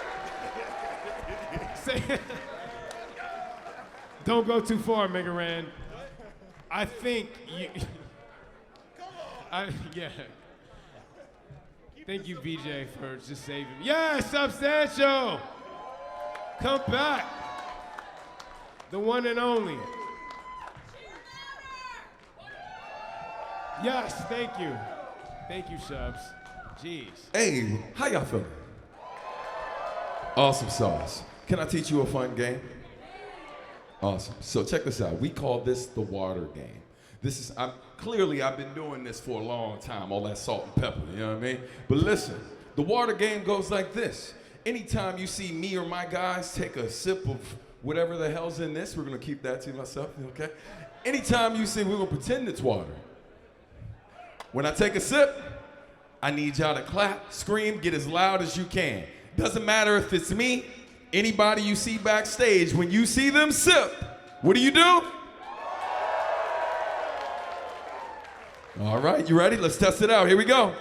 Don't go too far, Mega Ran. I think you. Yeah. Thank you, BJ, for just saving me. Yeah, Substantial! Come back. The one and only. Yes, thank you. Thank you, Shubs. Jeez. Hey, how y'all feeling? Awesome sauce. Can I teach you a fun game? Awesome. So check this out. We call this the water game. This is, clearly I've been doing this for a long time, all that salt and pepper, you know what I mean? But listen, the water game goes like this. Anytime you see me or my guys take a sip of whatever the hell's in this, we're gonna keep that to myself, okay? Anytime you see, we're gonna pretend it's water. When I take a sip, I need y'all to clap, scream, get as loud as you can. Doesn't matter if it's me, anybody you see backstage, when you see them sip, what do? All right, you ready? Let's test it out. Here we go.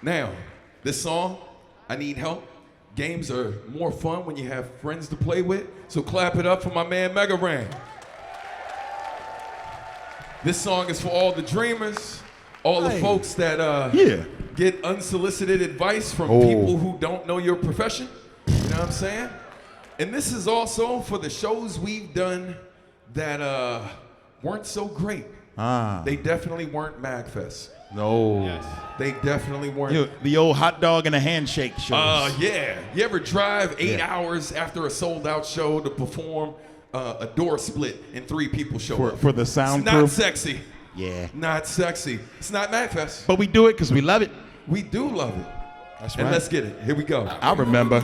Now, this song, I need help. Games are more fun when you have friends to play with, so clap it up for my man Mega Ran. This song is for all the dreamers, all the folks that get unsolicited advice from people who don't know your profession. You know what I'm saying? And this is also for the shows we've done that weren't so great. They definitely weren't MAGFest. No. Yes. They definitely weren't. The old hot dog and a handshake shows. Yeah. You ever drive 8 hours after a sold out show to perform a door split and 3 people show up? For the sound It's crew? not sexy. Yeah. Not sexy. It's not MAGFest. But we do it because we love it. We do love it. That's And right. let's get it. Here we go. I remember.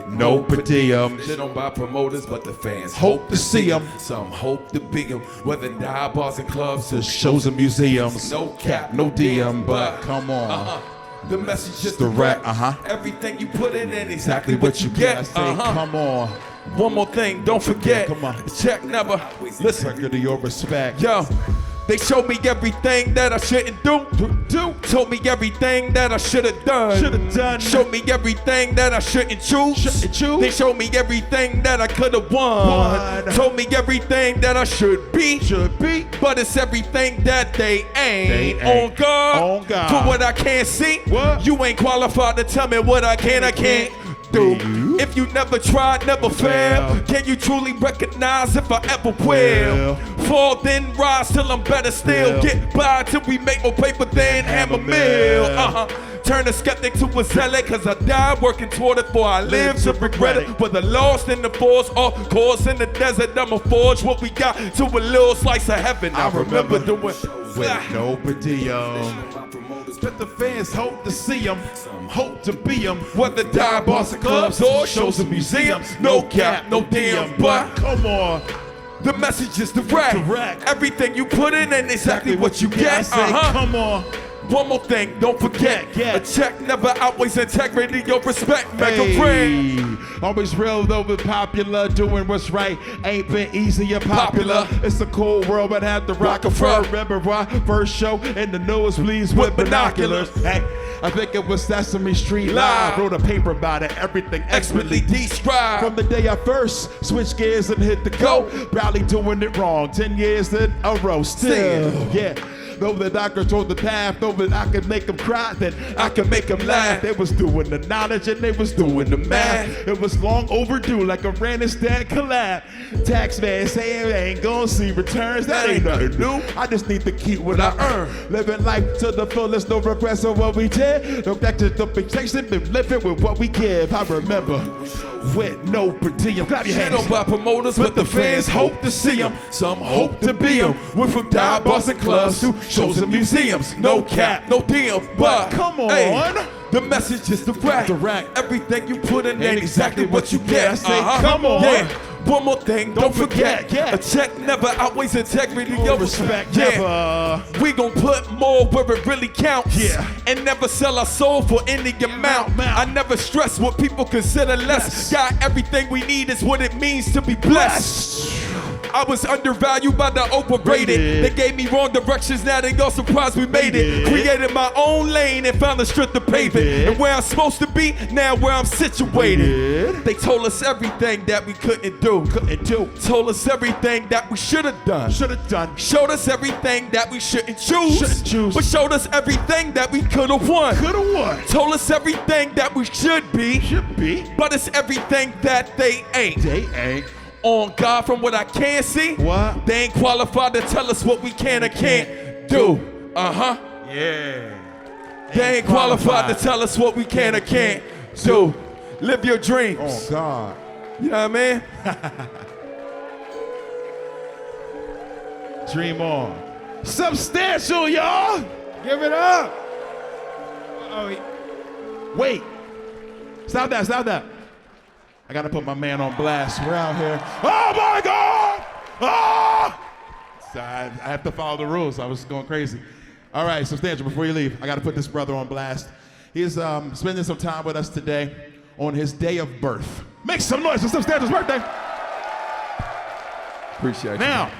No per diem. Shit don't buy promoters, but the fans Hope to see 'em. Some hope to be 'em. Whether dive bars and clubs To or shows and museums. no cap, No DM, but come on. The message is The rap, direct. Everything you put in and exactly what you I get. say, come on. One more thing, don't forget. Come on. Check never. Listen. Record of your respect. Yo, they showed me everything that I shouldn't do. Told me everything that I should have done. Showed me everything that I shouldn't choose. They showed me everything that I could have won. Told me everything that I should be. But it's everything that they ain't. On God. On God. For what I can't see. What? You ain't qualified to tell me what I can, I can't do. If you never tried, never failed, can you truly recognize if I ever will? Fall then rise till I'm better still. Get by till we make more paper than Hammer Mill. Turn a skeptic to a zealot, cause I died working toward it before I live to regret it. Whether lost in the forest or cause in the desert, I'ma forge what we got to a little slice of heaven. I remember doing With no per diem. Let the fans hope to see them, hope to be them. whether dive bars and clubs or shows and museums. No cap, no DM, but come on. the message is direct. Everything you put in and exactly what you get. I say, come on. One more thing, don't forget. A check never outweighs integrity or respect. Mega Ran. Always real though, but popular, doing what's right. Ain't been easy and popular. It's a cold world, but had to rock a fur. Remember our first show in the nosebleeds with binoculars. Hey, I think it was Sesame Street Live. Wrote a paper about it, everything Expertly described. From the day I first switched gears and hit the go, probably doing it wrong. 10 years in a row, still, yeah. Though the doctor told the path, though that I could make them cry, then I could make them laugh. They was doing the knowledge and they was doing the math. It was long overdue, like a Afghanistan collab. Taxman saying they ain't gonna see returns, that ain't nothing new. I just need to keep what I earn. Living life to the fullest, no regrets of what we did. No back to the vacation, been living with what we give. I remember. with no per diem. Clap your hands. Shit by promoters, but the fans hope to see them. Some hope to be them. We're from dive bars and clubs to shows and museums. No cap, no Diem, but come on. Hey, the message is direct. Everything you put in ain't exactly what you get. I say, come on. Yeah. One more thing, don't forget. A check never outweighs integrity or respect. Never. We gon' put more where it really counts. Yeah. And never sell our soul for any amount. I never stress what people consider less. Got everything we need is what it means to be blessed. I was undervalued by the overrated. They gave me wrong directions, now they all surprised we made it. Created my own lane and found the strength to pave it. And where I'm supposed to be, now where I'm situated. They told us everything that we couldn't do. Told us everything that we should have done. Showed us everything that we shouldn't choose. But showed us everything that we could have won. Told us everything that we should be. But it's everything that they ain't. On God, from what I can see, they ain't qualified to tell us what we can or can't do. Yeah. They ain't qualified to tell us what we can or can't do. Live your dreams. Oh, God. You know what I mean? Dream on. Substantial, y'all. Give it up. Oh, wait. Stop that. I gotta put my man on blast. We're out here. Oh my God! Ah! So I have to follow the rules. I was going crazy. All right, Substantial, before you leave, I gotta put this brother on blast. He is spending some time with us today on his day of birth. Make some noise for Substantial's birthday. Appreciate it. Now,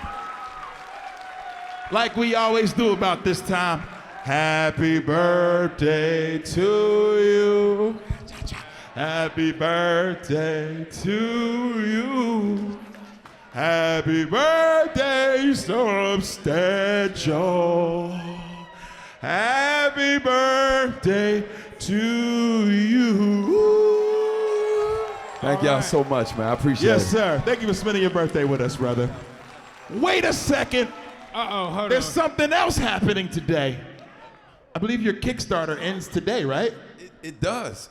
like we always do about this time, happy birthday to you. Happy birthday to you. Happy birthday, Substantial. Happy birthday to you. Thank y'all so much, man. I appreciate it. Yes, sir. Thank you for spending your birthday with us, brother. Wait a second. hold on. There's something else happening today. I believe your Kickstarter ends today, right? It does.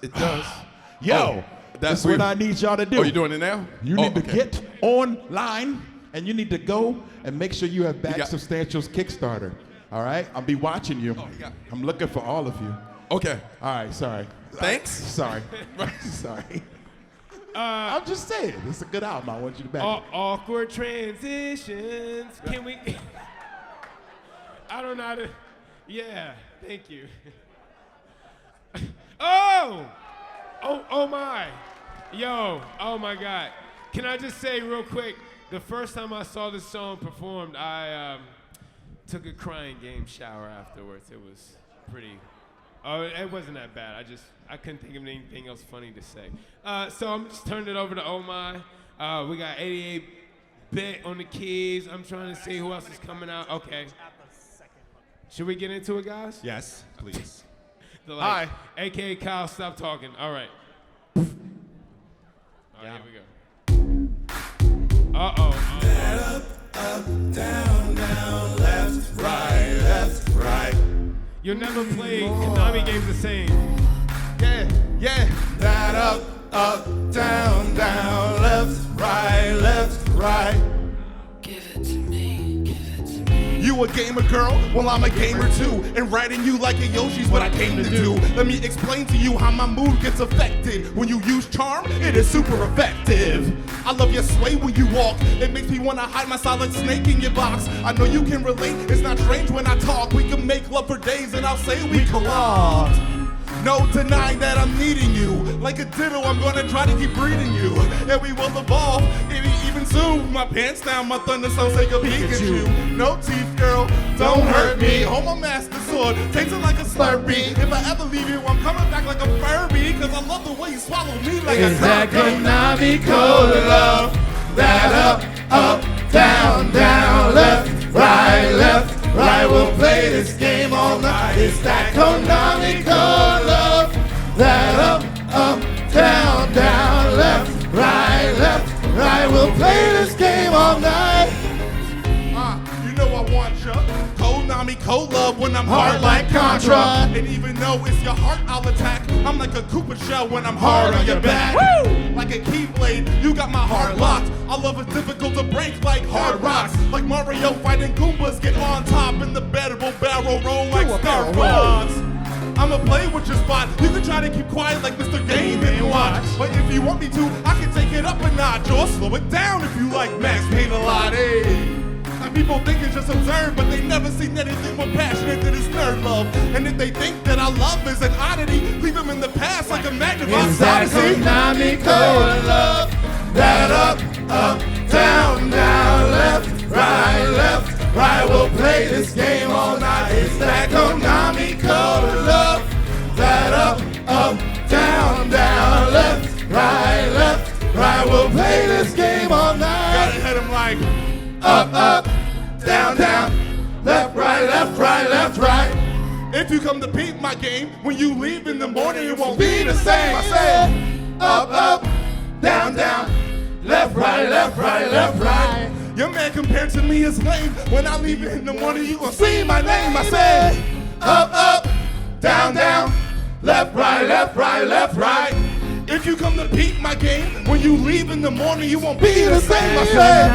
Yo, that's what I need y'all to do. Oh, you doing it now? You need to get online and you need to go and make sure you have backed Substantial's Kickstarter. All right? I'll be watching you. I'm looking for all of you. Okay. All right, sorry. Thanks. Sorry. Sorry. I'm just saying, it's a good album. I want you to back it. Awkward transitions. Can we? I don't know how to. Yeah, thank you. Oh my. Yo, oh my God. Can I just say real quick, the first time I saw this song performed, I took a crying game shower afterwards. It was pretty, it wasn't that bad. I couldn't think of anything else funny to say. So I'm just turning it over to Ohm-I. We got 88-bit on the keys. I'm trying to see who else is coming out. Okay. Should we get into it, guys? Yes, please. Hi. AKA Kyle, stop talking. All right. Here we go. Uh-oh. Up, down, left, right. You'll never play Konami games the same. Yeah. That up, down, left, right. Give it to me. You a gamer girl? Well, I'm a gamer too. And riding you like a Yoshi's what I came to do. Let me explain to you how my mood gets affected. When you use charm, it is super effective. I love your sway when you walk. It makes me want to hide my silent snake in your box. I know you can relate. It's not strange when I talk. We can make love for days and I'll say we collide. No denying that I'm needing you. Like a ditto, I'm gonna try to keep breeding you. And we will evolve, maybe even soon. My pants down, my thunder sounds like a Pikachu. No teeth, girl, don't hurt me. Hold my master sword, tasting like a Slurpee. If I ever leave you, I'm coming back like a Furby. Cause I love the way you swallow me like a Konami code love. That up, down, left, right. We'll play this game all night. It's that Konami code love. That up, down, left, right. We'll play this game all night. You know I want ya. Konami code love when I'm hard like Contra. And even though it's your heart I'll attack, I'm like a Koopa shell when I'm hard on your back. Woo! Like like a keyblade. You got my heart locked. Our love is difficult to break like hard rocks. Like Mario fighting Goombas, get on top in the bed, will barrel roll like Star Wars. I'ma play with your spot. You can try to keep quiet like Mr. Game and Watch. But if you want me to, I can take it up a notch or slow it down if you like Max Payne a lot. Hey. And people think it's just absurd, but they never seen anything more passionate than this nerd love. And if they think that our love is an oddity, leave them in the past like a magnified odyssey. Konami code love. That up, down, down, left, right. We'll play this game all night. It's that Konami code of love. That up, down, down, left, right. We'll play this game all night. Gotta hit him like up, down, left, right. if you come to peep my game, when you leave in the morning, it won't be the same. I said up, down, left, right. Your man compared to me is lame. When I leave it in the morning, you gon' see my name. I say Up, down, left, right. if you come to peep my game, when you leave in the morning, you won't be the same. I say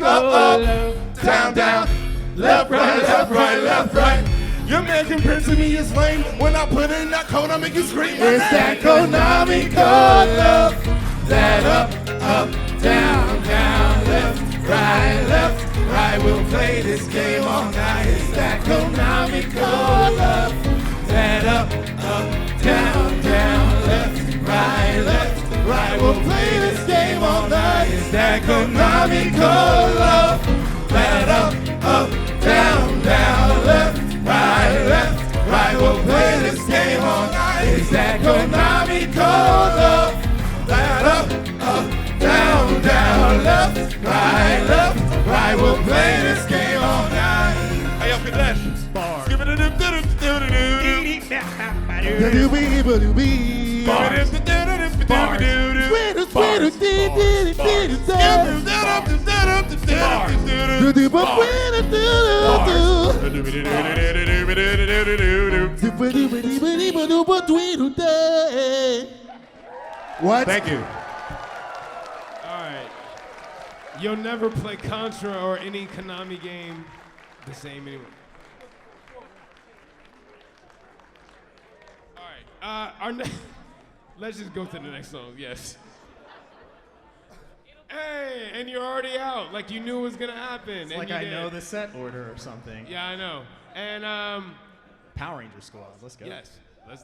Up, down, left, right. Your man compared to me is lame. When I put in that code, I make you scream my It's name. that Konami code love. That up, down, left, right. We'll play this game all night. It's that Konami code love. That up, down, left, right. We'll play this game all night. It's that Konami code love. That up, down, left, right. We'll play this game all night. It's that Konami code love. That up, down, left, right. We'll play this game all night. Hey, yo, Kadesh. Give it a What? Thank you. Alright. You'll never play Contra or any Konami game the same anymore. Alright. Let's just go to the next song, yes. Hey, and you're already out. Like you knew it was gonna happen. It's like I know the set order or something. Yeah, I know. And Power Ranger Squad, let's go. yes,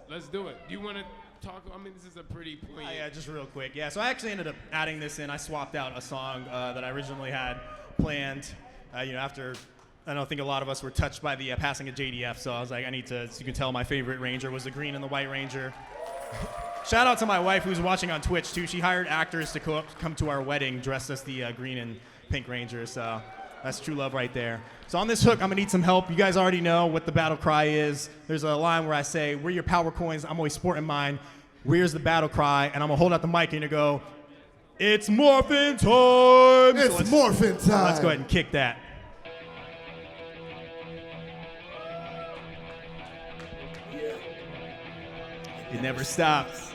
let's do it. Do you wanna talk? I mean, this is a pretty poignant. Yeah, just real quick. Yeah, so I actually ended up adding this in. I swapped out a song that I originally had planned. After I think a lot of us were touched by the passing of JDF, so I was like, I need to. So you can tell my favorite Ranger was the Green and the White Ranger. Shout out to my wife who's watching on Twitch too. She hired actors to come to our wedding dressed as the Green and Pink Ranger. So that's true love right there. So on this hook, I'm gonna need some help. You guys already know what the battle cry is. There's a line where I say, "Where your power coins? I'm always sporting mine. Where's the battle cry?" And I'm gonna hold out the mic and you go, "It's morphin' time." It's morphin' time. Let's go ahead and kick that. It never stops.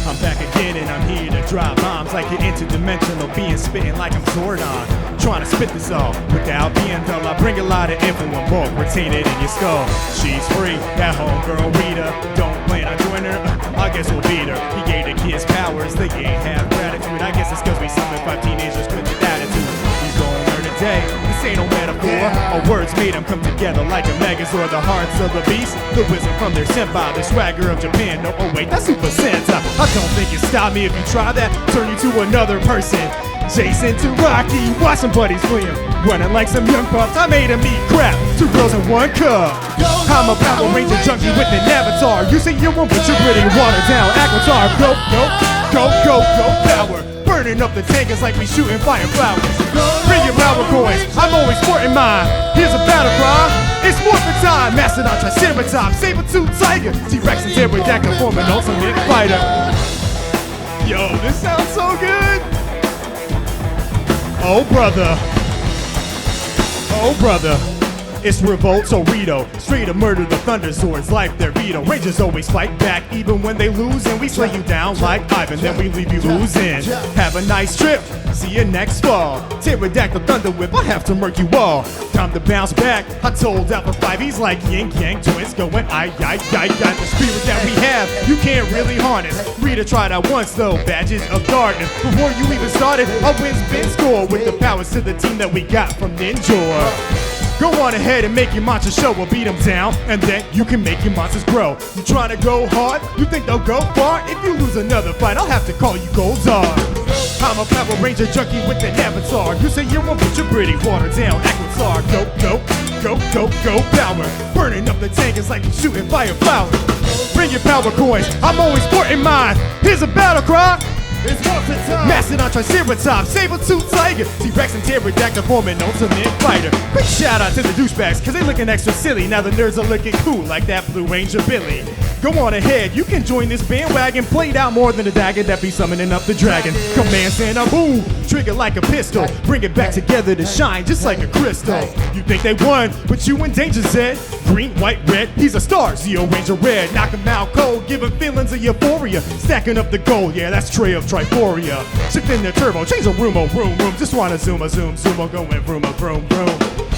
I'm back again and I'm here to drop bombs like an interdimensional being, spitting like I'm Zordon. Trying to spit this off without being dull. I bring a lot of info and bulk, retain it in your skull. She's free, that homegirl Rita. Don't plan on joining her, I guess we'll beat her. He gave the kids powers, they ain't have gratitude. I guess it's cause we summoned 5 teenagers with the attitude. You gon' learn today, this ain't no metaphor. Our words made them come together like a Megazord. The hearts of the beast, the wisdom from their senpai. The swagger of Japan, no, oh wait, that's Super Santa. I don't think you stop me if you try that, turn you to another person. Jason to Rocky, watch some buddies swim. Running like some young pups, I made them eat crap. 2 girls in 1 cup. I'm a Power Ranger junkie with an avatar. You say you won't, but you're pretty watered down. Avatar, go, power. Burning up the tankers like we shooting fire flowers. Bring your power coins, I'm always sporting mine. Here's a battle cry, it's morphin' time. Mastodon, Triceratops, Saber-tooth Tiger, T-Rex and Pterodactyl form an ultimate fighter. Yo, this sounds so good. Oh brother, It's revolt, Torito. Straight to murder the thunder swords, life their veto. Rangers always fight back, even when they lose, and we slay you down like Ivan, then we leave you oozing. Have a nice trip, see you next fall. Pterodactyl thunder whip, I have to murk you all. Time to bounce back, I told Alpha 5, he's like yin yang twins going I. The spirit that we have, you can't really harness. Rita tried that once though, badges of darkness. Before you even started, our wins been scored with the powers to the team that we got from Ninja. Go on ahead and make your monster show, we'll beat them down, and then you can make your monsters grow. You trying to go hard? You think they'll go far? If you lose another fight, I'll have to call you Goldar. I'm a Power Ranger junkie with an avatar. You say you won't put your pretty water down, Aquatar. Go, power. Burning up the tank is like shooting fire flowers. Bring your power coins, I'm always sporting mine. Here's a battle cry. It's morphin' time. Mastodon, Triceratops, Saber-tooth Tiger, T-Rex and Pterodactyl forming ultimate fighter. Big shout out to the douchebags, cause they looking extra silly. Now the nerds are looking cool like that Blue Ranger Billy. Go on ahead, you can join this bandwagon. Played out more than a dagger that be summoning up the dragon. Command Santa, boom, trigger like a pistol. Bring it back together to shine just like a crystal. You think they won, but you in danger, Zed. Green, white, red, he's a star, Zeo Ranger Red. Knock him out cold, give him feelings of euphoria. Stacking up the gold, yeah, that's Trey of Triforia. Shifting the turbo, change the room, just wanna zoom, going vroom.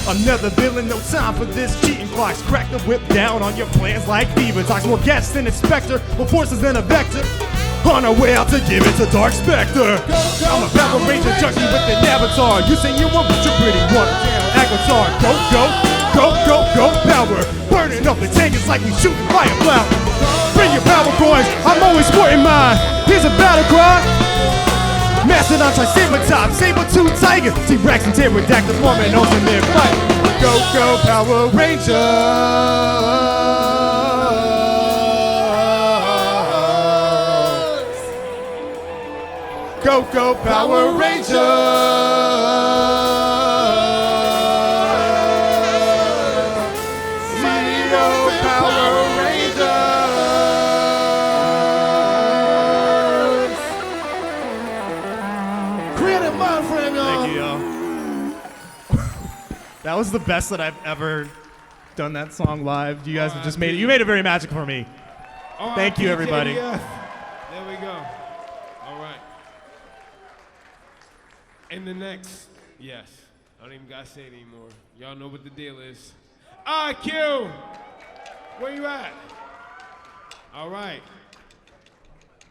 Another villain, no time for this cheating clocks. Crack the whip down on your plans like Beaver Talks. More gas than Inspector, more forces than a vector. On our way out to give it to Dark Spectre. I'm a Power Ranger junkie with an avatar. You say you want your pretty water down, Aquatar. Go, power. Burning up the tank, it's like we shooting fire flowers. Bring your power coins, I'm always sporting mine. Here's a battle cry. Mastodon, Triceratops, Saber-tooth Tiger, T-Rex and Pterodactyl forming ultimate fight. Go, Power Rangers. Go, Power Rangers. That was the best that I've ever done that song live. You guys have just made it. You made it very magical for me. Thank you, everybody. There we go. All right. And the next, yes, I don't even gotta say it anymore. Y'all know what the deal is. EyeQ, where you at? All right.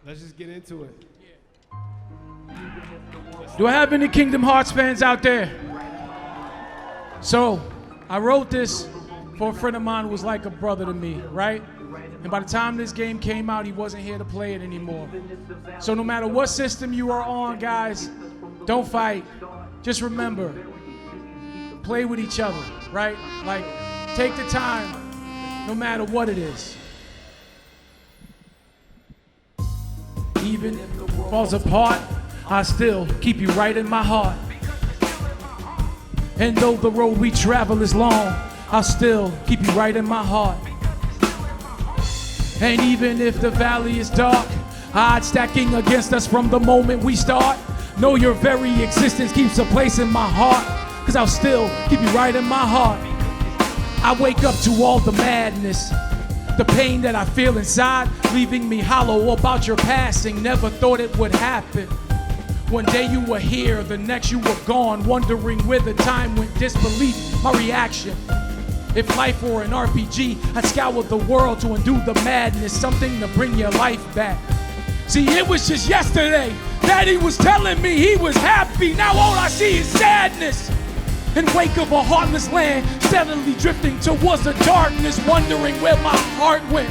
Let's just get into it. Do I have any Kingdom Hearts fans out there? So, I wrote this for a friend of mine who was like a brother to me, right? And by the time this game came out, he wasn't here to play it anymore. So no matter what system you are on, guys, don't fight. Just remember, play with each other, right? Like, take the time, no matter what it is. Even if the world falls apart, I still keep you right in my heart. And though the road we travel is long, I'll still keep you right in my heart. And even if the valley is dark, odds stacking against us from the moment we start, know your very existence keeps a place in my heart, cause I'll still keep you right in my heart. I wake up to all the madness, the pain that I feel inside, leaving me hollow about your passing. Never thought it would happen. One day you were here, the next you were gone, wondering where the time went, disbelief, my reaction. If life were an RPG, I'd scour the world to undo the madness, something to bring your life back. See, it was just yesterday that he was telling me he was happy. Now all I see is sadness. In wake of a heartless land, steadily drifting towards the darkness, wondering where my heart went.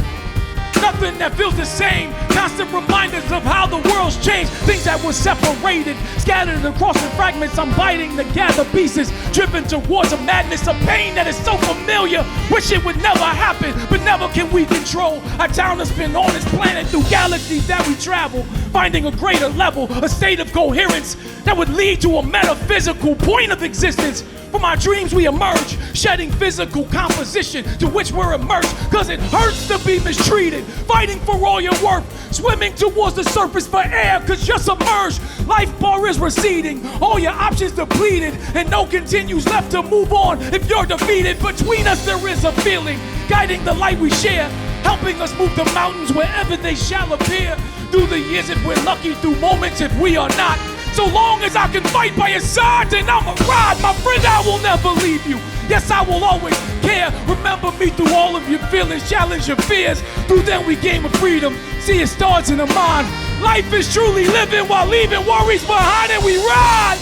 Nothing that feels the same. Constant reminders of how the world's changed. Things that were separated, scattered across in fragments. I'm biting to gather pieces, driven towards a madness, a pain that is so familiar. Wish it would never happen, but never can we control. Our town has been on this planet through galaxies that we travel, finding a greater level, a state of coherence that would lead to a metaphysical point of existence. From our dreams we emerge, shedding physical composition to which we're immersed. Cause it hurts to be mistreated, fighting for all your worth, swimming towards the surface for air cause you're submerged. Life bar is receding, all your options depleted, and no continues left to move on if you're defeated. Between us there is a feeling, guiding the light we share, helping us move the mountains wherever they shall appear. Through the years if we're lucky, through moments if we are not. So long as I can fight by your side, then I'ma ride. My friend, I will never leave you. Yes, I will always care. Remember me through all of your feelings, challenge your fears. Through them we gain a freedom. See, it starts in the mind. Life is truly living while leaving worries behind, and we ride.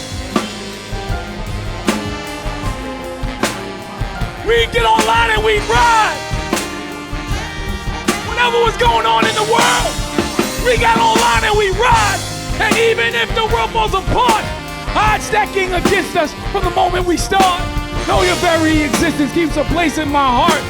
We get online and we ride. Whatever was going on in the world, we got online and we ride. And even if the world falls apart, odds stacking against us from the moment we start. Know your very existence keeps a place in my heart.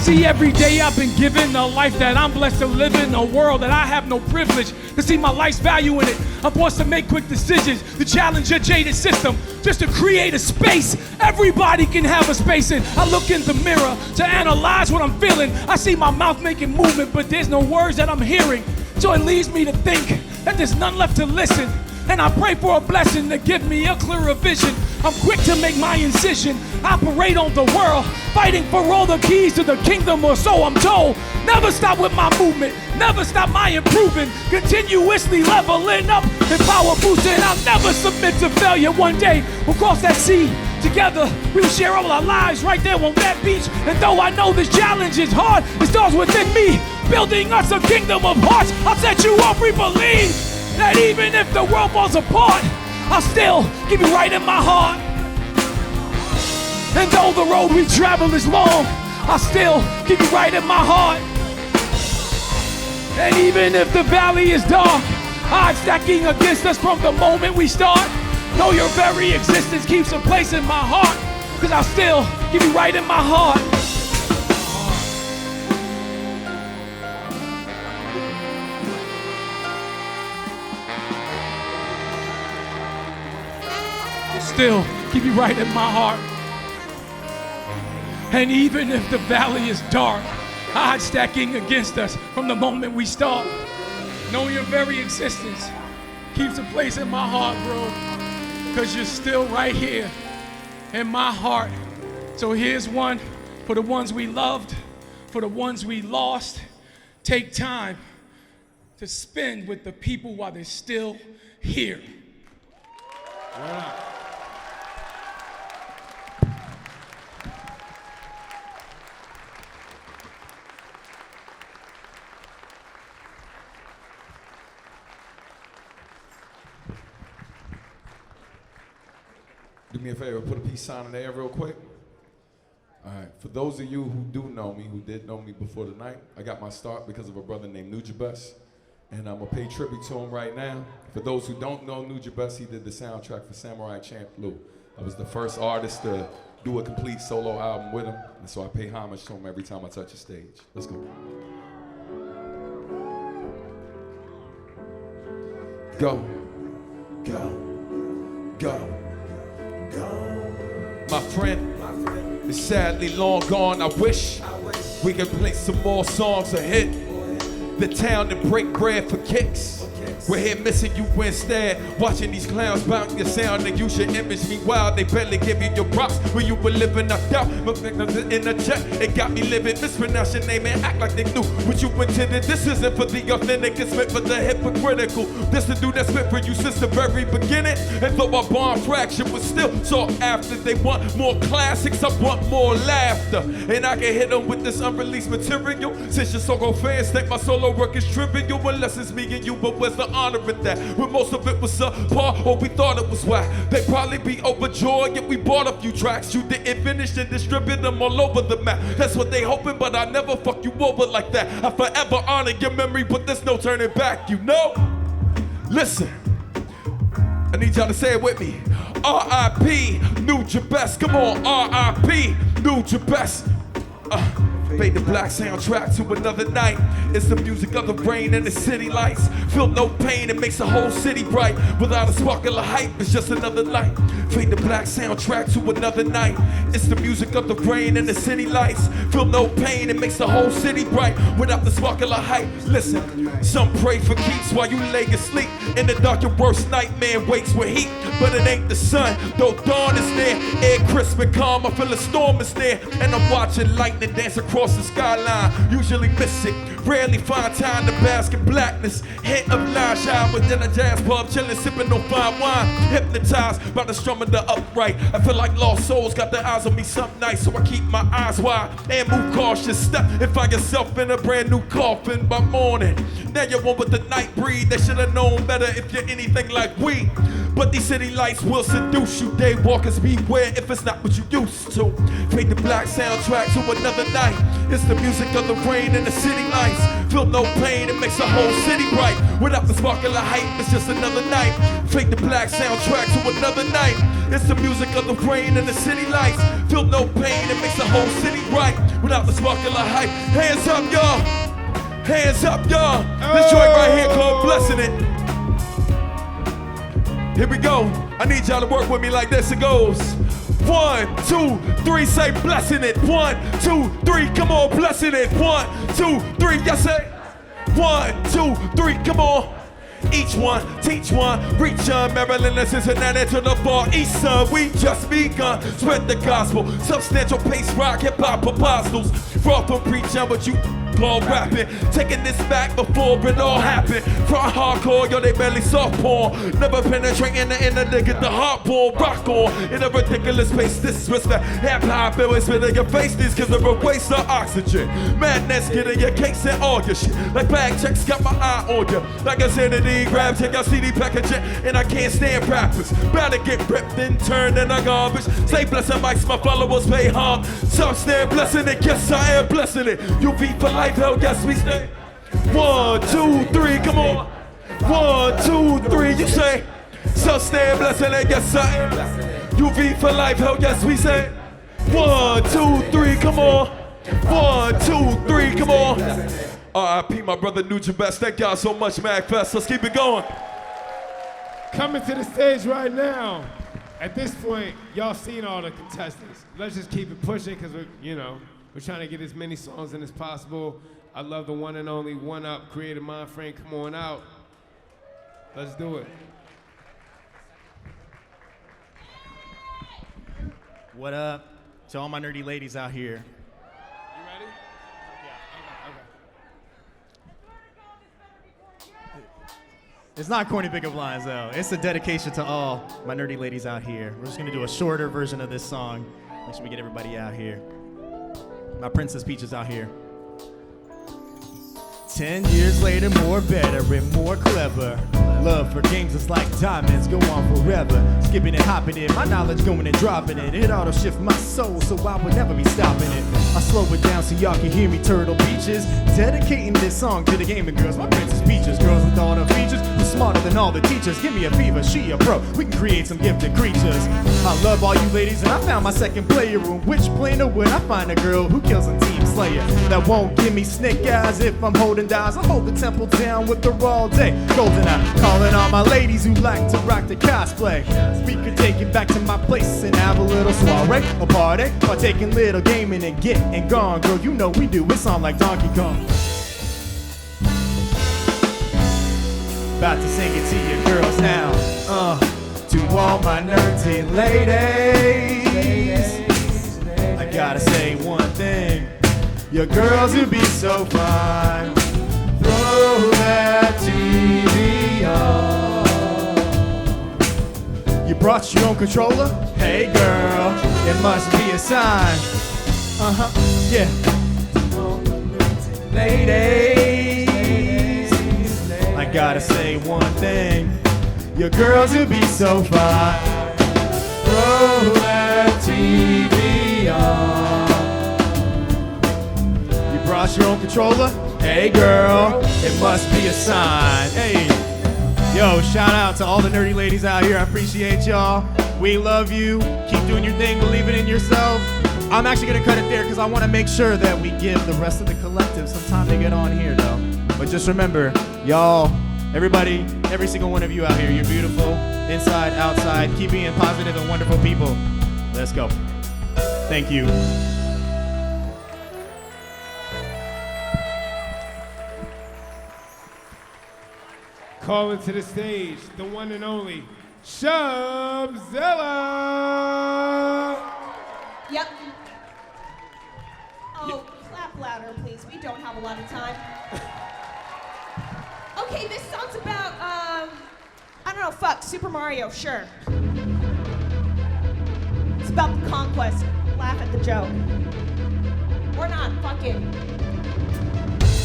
See, every day I've been given a life that I'm blessed to live in, a world that I have no privilege to see my life's value in it. I'm forced to make quick decisions to challenge a jaded system, just to create a space everybody can have a space in. I look in the mirror to analyze what I'm feeling. I see my mouth making movement, but there's no words that I'm hearing. So it leaves me to think that there's none left to listen. And I pray for a blessing to give me a clearer vision. I'm quick to make my incision, operate on the world, fighting for all the keys to the kingdom, or so I'm told. Never stop with my movement, never stop my improving, continuously leveling up and power boosting. I'll never submit to failure. One day we'll cross that sea. Together we'll share all our lives right there on that beach. And though I know this challenge is hard, it starts within me, building us a kingdom of hearts. I'll set you up, we believe that even if the world falls apart, I'll still keep you right in my heart. And though the road we travel is long, I'll still keep you right in my heart. And even if the valley is dark, odds stacking against us from the moment we start, know your very existence keeps a place in my heart, cause I'll still keep you right in my heart. Still keep you right in my heart. And even if the valley is dark, odds stacking against us from the moment we start, know your very existence keeps a place in my heart, bro, cause you're still right here in my heart. So here's one for the ones we loved, for the ones we lost. Take time to spend with the people while they're still here. Yeah. Do me a favor, put a peace sign in the air real quick. All right, for those of you who do know me, who did know me before tonight, I got my start because of a brother named Nujabes, and I'm gonna pay tribute to him right now. For those who don't know Nujabes, he did the soundtrack for Samurai Champloo. I was the first artist to do a complete solo album with him, and so I pay homage to him every time I touch a stage. Let's go. Go, go, go. My friend is sadly long gone. I wish we could play some more songs or hit the town to break bread for kicks. We're here missing you instead, watching these clowns bounce your sound and use your image. Meanwhile, they barely give you your props when you were living up doubt. But in the check, it got me living. Mispronounce your name and act like they knew what you intended. This isn't for the authentic, it's meant for the hypocritical. This the dude that's meant for you since the very beginning. And though our bomb fraction was still sought after, they want more classics, I want more laughter. And I can hit them with this unreleased material. Since your so-called fans think my solo work is trivial, unless it's me and you, but where's the honor in that? When most of it was subpar, or we thought it was whack. They'd probably be overjoyed, yet we bought a few tracks. You didn't finish and distribute them all over the map. That's what they hoping, but I never fuck you over like that. I forever honor your memory, but there's no turning back, you know? Listen, I need y'all to say it with me. R.I.P. Nujabes, come on, R.I.P. Nujabes. Fade the black soundtrack to another night. It's the music of the rain and the city lights. Feel no pain, it makes the whole city bright. Without a sparkle of hype, it's just another light. Fade the black soundtrack to another night. It's the music of the rain and the city lights. Feel no pain, it makes the whole city bright. Without the sparkle of hype. Listen, some pray for keeps while you lay asleep. In the dark, your worst nightmare wakes with heat. But it ain't the sun, though dawn is near. Air crisp and calm, I feel a storm is near. And I'm watching lightning dance across the skyline. Usually miss it, rarely find time to bask in blackness. Hint of line shine within a jazz pub, chilling, sipping on fine wine. Hypnotized by the strum of the upright. I feel like lost souls got their eyes on me some nights, so I keep my eyes wide and move cautious. Step and find yourself in a brand new coffin by morning. Now you're one with the night breed. They should have known better if you're anything like we. But these city lights will seduce you. Daywalkers beware if it's not what you used to. Fade the black soundtrack to another night. It's the music of the rain and the city lights. Feel no pain, it makes the whole city bright. Without the sparkle of hype, it's just another night. Fade the black soundtrack to another night. It's the music of the rain and the city lights. Feel no pain, it makes the whole city bright. Without the sparkle of hype. Hands up, y'all. Hands up, y'all. This joint right here called Blessing It. Here we go. I need y'all to work with me like this. It goes 1, 2, 3, say blessing it. 1, 2, 3, come on, blessing it. 1, 2, 3, yes, say 1, 2, 3, come on. Each one, teach one, reach on Maryland and Cincinnati to the far east, son. We just begun, spread the gospel. Substantial pace, rock, hip-hop apostles. Far from preaching what you call rapping. Taking this back before it all happened. Front hardcore, yo, they barely soft porn. Never penetrating the inner to get the hardcore rock on. In a ridiculous pace, disrespect. Hip-hop, it was spit in your face. These kids are a waste of oxygen. Madness, getting your case and all your shit. Like bag checks, got my eye on you. Like a sanity grab, take out CD packaging. And I can't stand rappers. Better get ripped and turned in a garbage. Say blessing mics, my followers pay harm. Some stand blessing it, yes I am blessing it. You beat for life, hell yes we stay. 1, 2, 3, come on. 1, 2, 3, you say. Some stand blessing it, yes I am. You beat for life, hell yes we say. 1, 2, 3, come on. 1, 2, 3, come on. R.I.P. my brother Nujabes. Thank y'all so much, MAGFest. Let's keep it going. Coming to the stage right now. At this point, y'all seen all the contestants. Let's just keep it pushing because we're trying to get as many songs in as possible. I love the one and only One Up, Creative Mind Frame. Come on out. Let's do it. What up to all my nerdy ladies out here? You ready? Yeah. Okay. It's not corny pickup lines though. It's a dedication to all my nerdy ladies out here. We're just gonna do a shorter version of this song. Make sure we get everybody out here. My Princess Peaches out here. 10 years later, more better and more clever. Love for games is like diamonds, go on forever. Skipping and hopping it, my knowledge going and dropping it. It ought to shift my soul, so I would never be stopping it. I slow it down so y'all can hear me, Turtle Beaches. Dedicating this song to the gaming girls, my Princess Peaches. Girls with all the features, who's smarter than all the teachers. Give me a fever, she a pro, we can create some gifted creatures. I love all you ladies, and I found my second player room. Which planer would I find a girl who kills a team slayer? That won't give me snake eyes if I'm holding dies. I hold the temple down with her all day. Golden eye, calling all my ladies who like to rock the cosplay. We could take it back to my place and have a little soiree, a party, partaking little gaming and getting gone. Girl, you know we do, it's on like Donkey Kong. About to sing it to you girls now. To all my nerdy ladies, I gotta say one thing. Your girls would be so fine. Throw that TV on. You brought your own controller? Hey girl, it must be a sign. Yeah. Ladies, I gotta say one thing. Your girls would be so fine. Throw that TV on. You brought your own controller? Hey girl, it must be a sign. Hey, yo, shout out to all the nerdy ladies out here. I appreciate y'all. We love you. Keep doing your thing, believe it in yourself. I'm actually gonna cut it there because I want to make sure that we give the rest of the collective some time to get on here, though. But just remember, y'all, everybody, every single one of you out here, you're beautiful, inside, outside. Keep being positive and wonderful people. Let's go. Thank you. Calling to the stage, the one and only Shubzilla. Yep. Oh, clap louder, please. We don't have a lot of time. Okay, this song's about, I don't know, fuck, Super Mario, sure. It's about the conquest. Laugh at the joke. Or not, fuck it.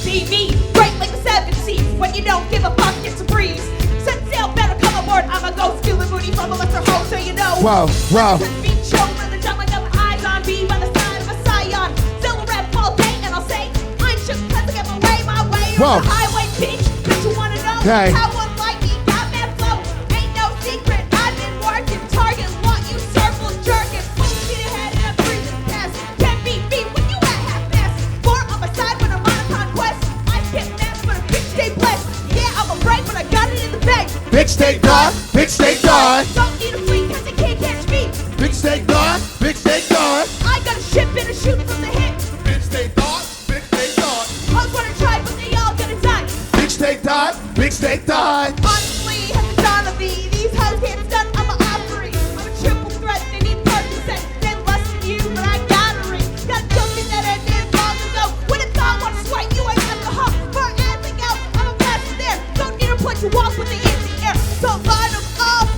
TV, break like the 7 seas. When you don't give a fuck, it's a breeze. Set sail, better come aboard. I'm a ghost, stealing booty from a lesser hoe, so you know. Whoa, whoa. Beat choked with a jump like I'm eyes on B by the side of a scion. Still a rap all day, and I'll say, I'm shook because I get my way. Whoa. The highway bitch, but you wanna know Okay. how unlike me got that flow. Ain't no secret, I've been working. Target, want you circle jerking. Full speed ahead and I'm breathing past. Can't beat me when you at half-mast. Four on my side when I'm on a conquest. I get mad, but a bitch stay blessed. Yeah, I'm a break, but I got it in the bag. Big steak dog, big steak dog. Don't need a fleet, cause they can't catch me. Big steak dog, big steak dog. I got a ship and a shoot from the hip. Bitch, they thought, bitch, they thought. Hoes wanna try, but they all gonna die. Big steak dog, big steak dog. Honestly, has the dawn of me. These hoes can't stun, I'm a offering. I'm a triple threat, they need percent. They less than you, but I got a ring. Got something that I did long ago. When it's all wanna swipe, you ain't got the hump. For anything else, I'm a master there. Don't need a place to walk with the in the air. So line them up.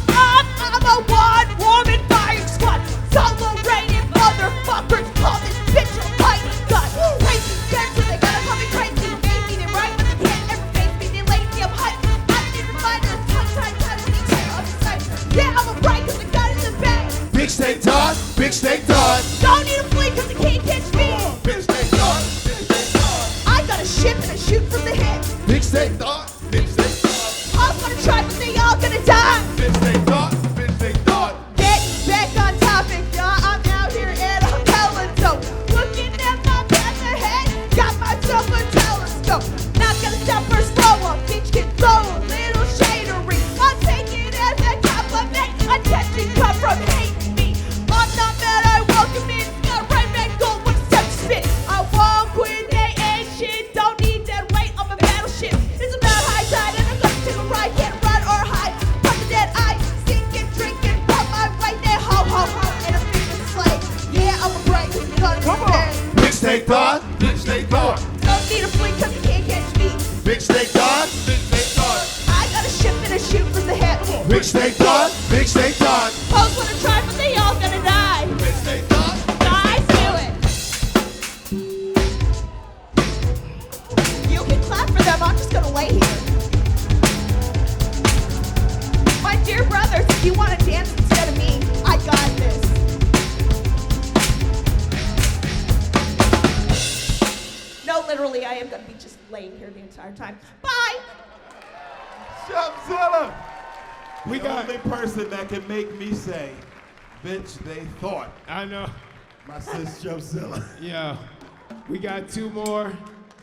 I'm a one-woman firing squad. Solo rated motherfuckers. Call this bitch a fighting gun. Crazy scared, so they gotta call me crazy. Maybe they're right, but they can't ever face me. They lazy, I'm hype. I need to find a time when you say on the side. Yeah, I'm a break, cause I got it in the bag. Big steak dog, big steak dog. Don't need a flee, cause they can't catch me. Bitch, they thought, bitch, they thought. I got a ship and a shoot from the hip. Big steak dog. Bitch, they thought. All gonna try, but they all gonna die. Bitch, they thought, bitch, they thought. Get back on topic, y'all. I'm out here and I'm telling so. Looking at my path ahead, got myself a telescope. Not gonna stop or slow up, bitch can throw a little shadery. I'll take it as a compliment. Attention come from hating me. I'm not mad, I welcome it. Got right back gold with a step spit. I won't quit, they ain't shit. Don't need that weight on my battleship. It's about high tide and I'm gonna take a ride. Can't run or hide. Pop the dead eye, sinking, drinking, pop my right there, ho ho ho. And I'm feeling slave. Yeah, I'm a break. Come on. Big steak dog, Bitch, they thought. Don't need a fleet cause you can't catch me. big steak dog. Bitch, they thought. I got a ship and a shoot from the hip. Big steak dog, big steak dog. Hoes wanna try, but they all gonna die. Bitch, they thought. Guys, do it. You can clap for them, I'm just gonna lay here. My dear brothers, if you wanna dance instead of me, I got this. No, literally, I am gonna be just laying here the entire time. Bye! Shubzilla. We The got, only person that can make me say, bitch, they thought. I know. My sis Shubzilla. Yeah, we got 2 more.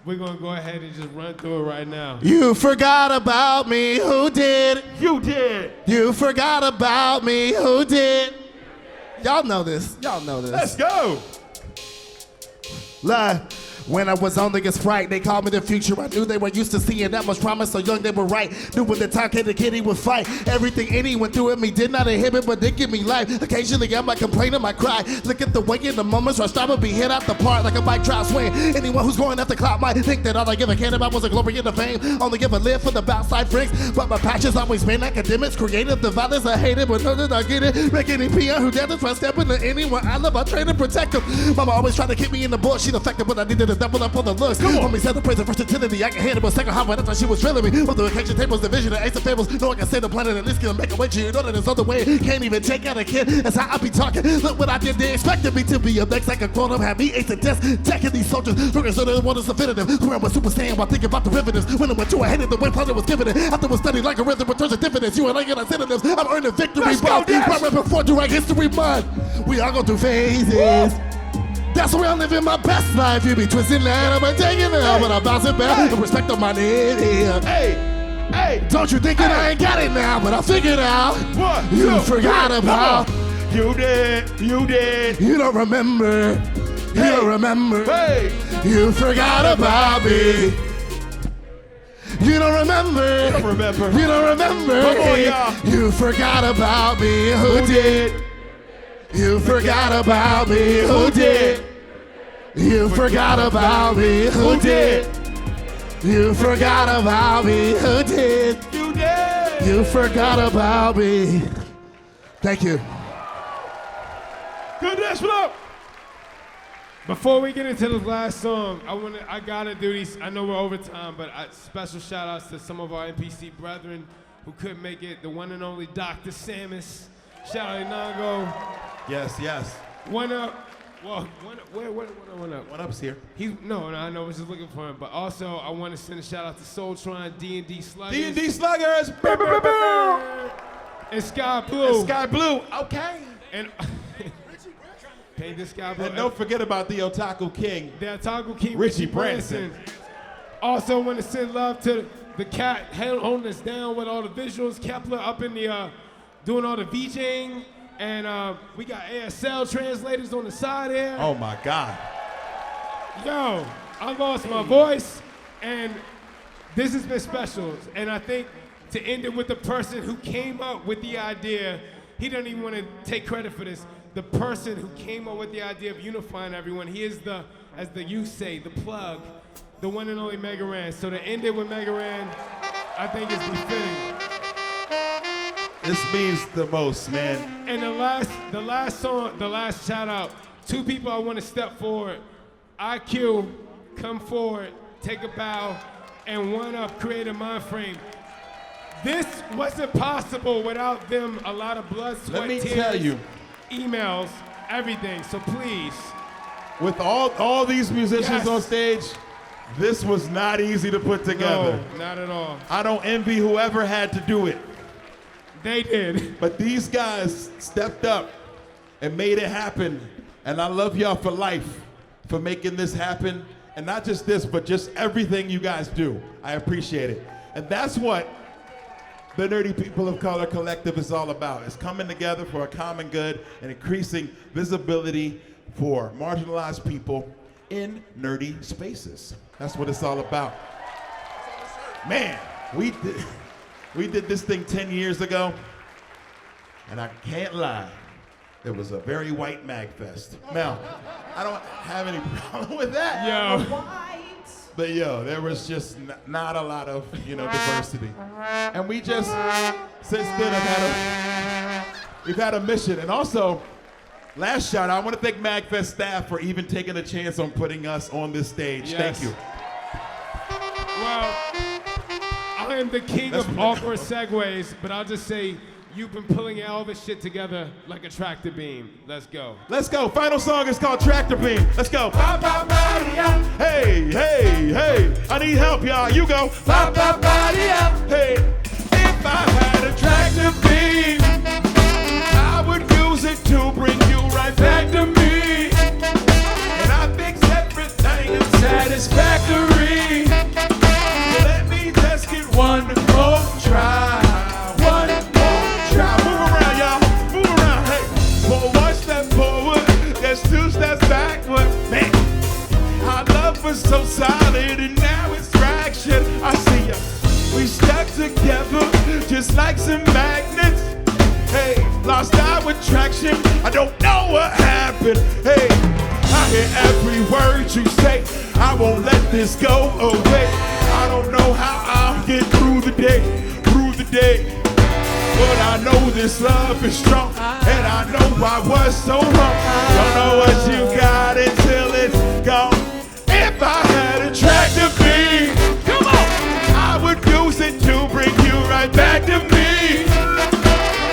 We're gonna go ahead and just run through it right now. You forgot about me, who did? You did. You forgot about me, who did? Y'all know this. Y'all know this. Let's go. Lie. When I was only a sprite, they called me the future. I knew they were used to seeing that much promise, so young they were right. Knew when the time came, the kitty would fight. Everything anyone threw at me did not inhibit, but did give me life. Occasionally I might complain, I might cry. Look at the way in the moments where I start to be hit out the park like a bike trial swing. Anyone who's going after clout might think that all I give a can about was a glory and the fame. Only give a live for the outside freaks, but my passion's always been academics, creative, the violence I hate it, but know that I get it. Make any PR who dares to try step into anyone I love, I train and protect them. Mama always tried to keep me in the bush, she's effective, but I needed to double up on the looks. Homie said the praise of versatility, I can handle a second half, but I thought she was drilling me. With the occasion tables, the vision, the ace of fables. No, I can say the planet at least can make a way to you. Know that there's other way, can't even take out a kid. That's how I be talking. Look what I did, they expected me to be a next like a grown up. Had me ace and death, attacking these soldiers. Looking so they want us definitive. Where I'm a super saiyan while thinking about derivatives. When I went to, I hated the way planet was giving it. After was studied like a rhythm, returns of dividends. You and I get our synonyms. I'm earning victory. Let's go, Dash. Right before direct history month. We all go through phases. That's the way I'm living my best life. You be twisting that, I'm taking it, but I'm bouncing back. Respect on my name. Hey, Don't you think that I ain't got it now, but I figured out. What? You forgot about. You did. You don't remember. You don't remember. Hey. You forgot about me. You don't remember. You don't remember. You don't remember. Come on, y'all. You forgot about me. Who did? You forgot about me. Who did? You forgot about me. Who did? You forgot about me. Who did? You did. You forgot about me. Thank you. Good dance, blow. Before we get into the last song, I gotta do these. I know we're over time, but special shout outs to some of our NPC brethren who couldn't make it. The one and only Dr. Samus. Shout out to Nango. Yes. One up. Well, one up. One up's here. No, I know. I was just looking for him. But also, I want to send a shout out to Soultron, D&D Sluggers. D&D Sluggers. And Sky Blue. Sky Blue. Okay. And paint this Sky Blue. And don't forget about the Otaku King. The Otaku King, Richie Branson. Also want to send love to the cat holding us down with all the visuals. Kepler up in the, doing all the VJing. And we got ASL translators on the side here. Oh my God. Yo, I lost my voice. And this has been special. And I think to end it with the person who came up with the idea, he doesn't even want to take credit for this. The person who came up with the idea of unifying everyone, he is the, as the youth say, the plug, the one and only Mega Ran. So to end it with Mega Ran, I think it's befitting. This means the most, man. And the last song, the last shout out, two people I want to step forward. EyeQ, come forward, take a bow, and One Up, create a mind frame. This wasn't possible without them, a lot of blood, sweat, Let me tears, tell you. emails, everything, so please. With all these musicians Yes. on stage, this was not easy to put together. No, not at all. I don't envy whoever had to do it. They did. But these guys stepped up and made it happen. And I love y'all for life for making this happen. And not just this, but just everything you guys do. I appreciate it. And that's what the Nerdy People of Color Collective is all about. It's coming together for a common good and increasing visibility for marginalized people in nerdy spaces. That's what it's all about. Man, we did this thing 10 years ago, and I can't lie, it was a very white MAGFest. Now, I don't have any problem with that. Yo. But yo, there was just not a lot of, diversity. And we just, since then, we've had a mission. And also, last shout out, I want to thank MAGFest staff for even taking a chance on putting us on this stage. Yes. Thank you. Well, I am the king of awkward segues, but I'll just say, you've been pulling all this shit together like a tractor beam. Let's go. Let's go. Final song is called Tractor Beam. Let's go. Hey, hey, hey. I need help, y'all. You go. Hey, if I had a tractor beam, I would use it to bring you right back to me. And I fix everything unsatisfactory. Let me just get one more try. One more try. Move around, y'all. Move around. Hey, for one step forward, there's two steps backward. Man, our love was so solid and now it's traction. I see ya. We stuck together just like some magnets. Hey, lost our attraction. I don't know what happened. Hey, I hear every word you say. I won't let this go away. I don't know how I'll get through the day, But I know this love is strong, and I know I was so wrong. Don't know what you got until it's gone. If I had a tractor beam, come on, I would use it to bring you right back to me.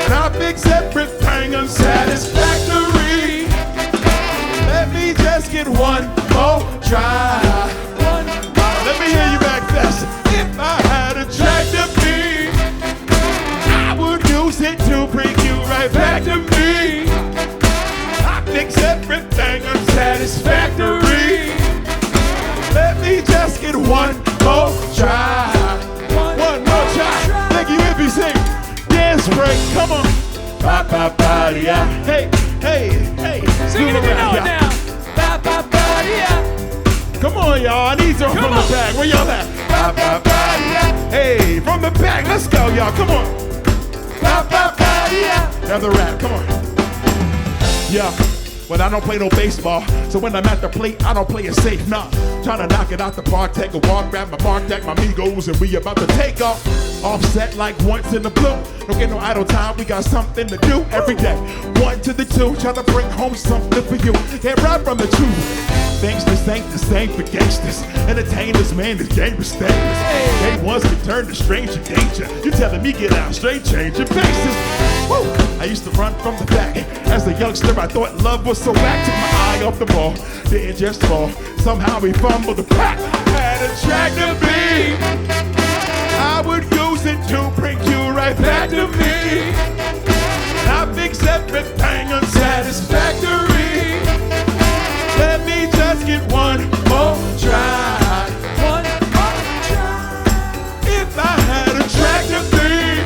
And I'll fix everything unsatisfactory. Let me just get one more try. Let me hear you back fast. If I had a tractor beam, I would use it to bring you right back to me. I fix everything unsatisfactory. Come on. Ba ba ba yeah. Hey, hey, hey. Sing it if you know it now. Ba ba ba yeah. Come on, y'all. I need y'all from the back. Where y'all at? Ba ba ba yeah. Hey, from the back. Let's go, y'all. Come on. Ba ba ba yeah. Another rap. Come on. Yeah. But I don't play no baseball, so when I'm at the plate, I don't play it safe, nah. Tryna knock it out the park, take a walk, grab my mark, deck my amigos, and we about to take off. Offset like once in the blue. Don't get no idle time, we got something to do every day. 1 to the 2, tryna bring home something for you. Can't run from the truth. Thanks, this ain't the same for gangsters. Entertainers, man, this game is dangerous. Day ones can turn to stranger danger. You telling me get out straight, change your faces. Woo! I used to run from the back. As a youngster, I thought love was so whack. Took my eye off the ball, didn't just fall. Somehow we fumbled the pack. Had a track to be. I would use it to bring you right back to me. I fix everything unsatisfactory. Let me just get one more try. One more try. If I had a track to be,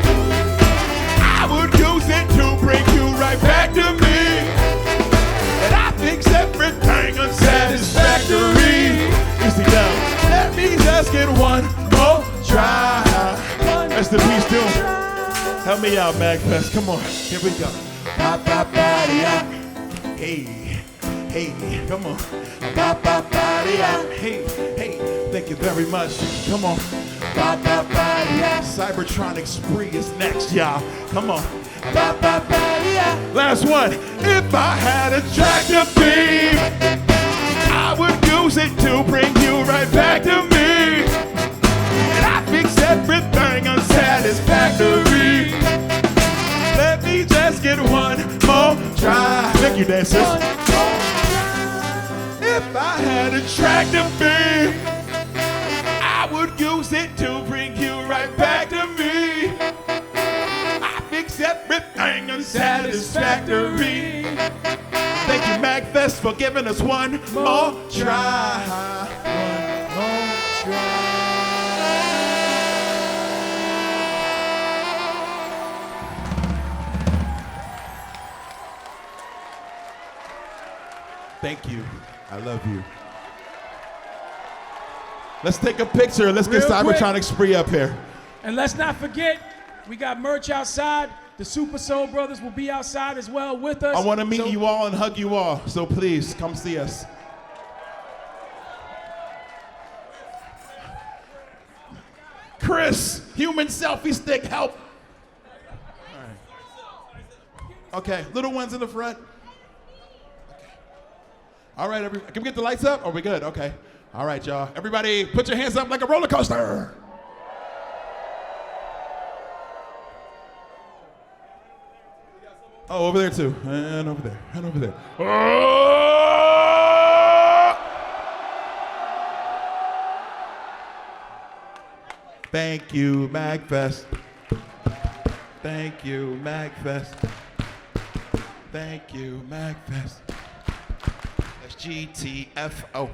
I would use it to bring you right back to me. And I fix everything unsatisfactory. Easy down. Let me just get one more try. That's the piece, dude. Help me out, MAGFest. Come on. Here we go. Ba ba ba yeah. Hey. Hey, come on. Ba ba ba yeah. Hey, hey. Thank you very much. Come on. Ba ba ba yeah. Cybertronic Spree is next, y'all. Come on. Ba ba ba yeah. Last one. If I had a tractor beam, I would use it to bring you right back to me. And I fix everything unsatisfactory. Let me just get one more try. Thank you, dancers. If I had a tractor beam, I would use it to bring you right back to me. I fix everything unsatisfactory. Thank you, MAGFest, for giving us one more try. One more try. Thank you. I love you. Let's take a picture. Let's get Cybertronic Spree up here. And let's not forget, we got merch outside. The Super Soul Brothers will be outside as well with us. I want to meet you all and hug you all, so please come see us. Chris, human selfie stick, help. All right. Okay, little ones in the front. All right, everybody, can we get the lights up? Are we good? Okay. All right, y'all. Everybody, put your hands up like a roller coaster. Oh, over there too. And over there. And over there. Oh! Thank you, MAGFest. Thank you, MAGFest. Thank you, MAGFest. That's GTFO.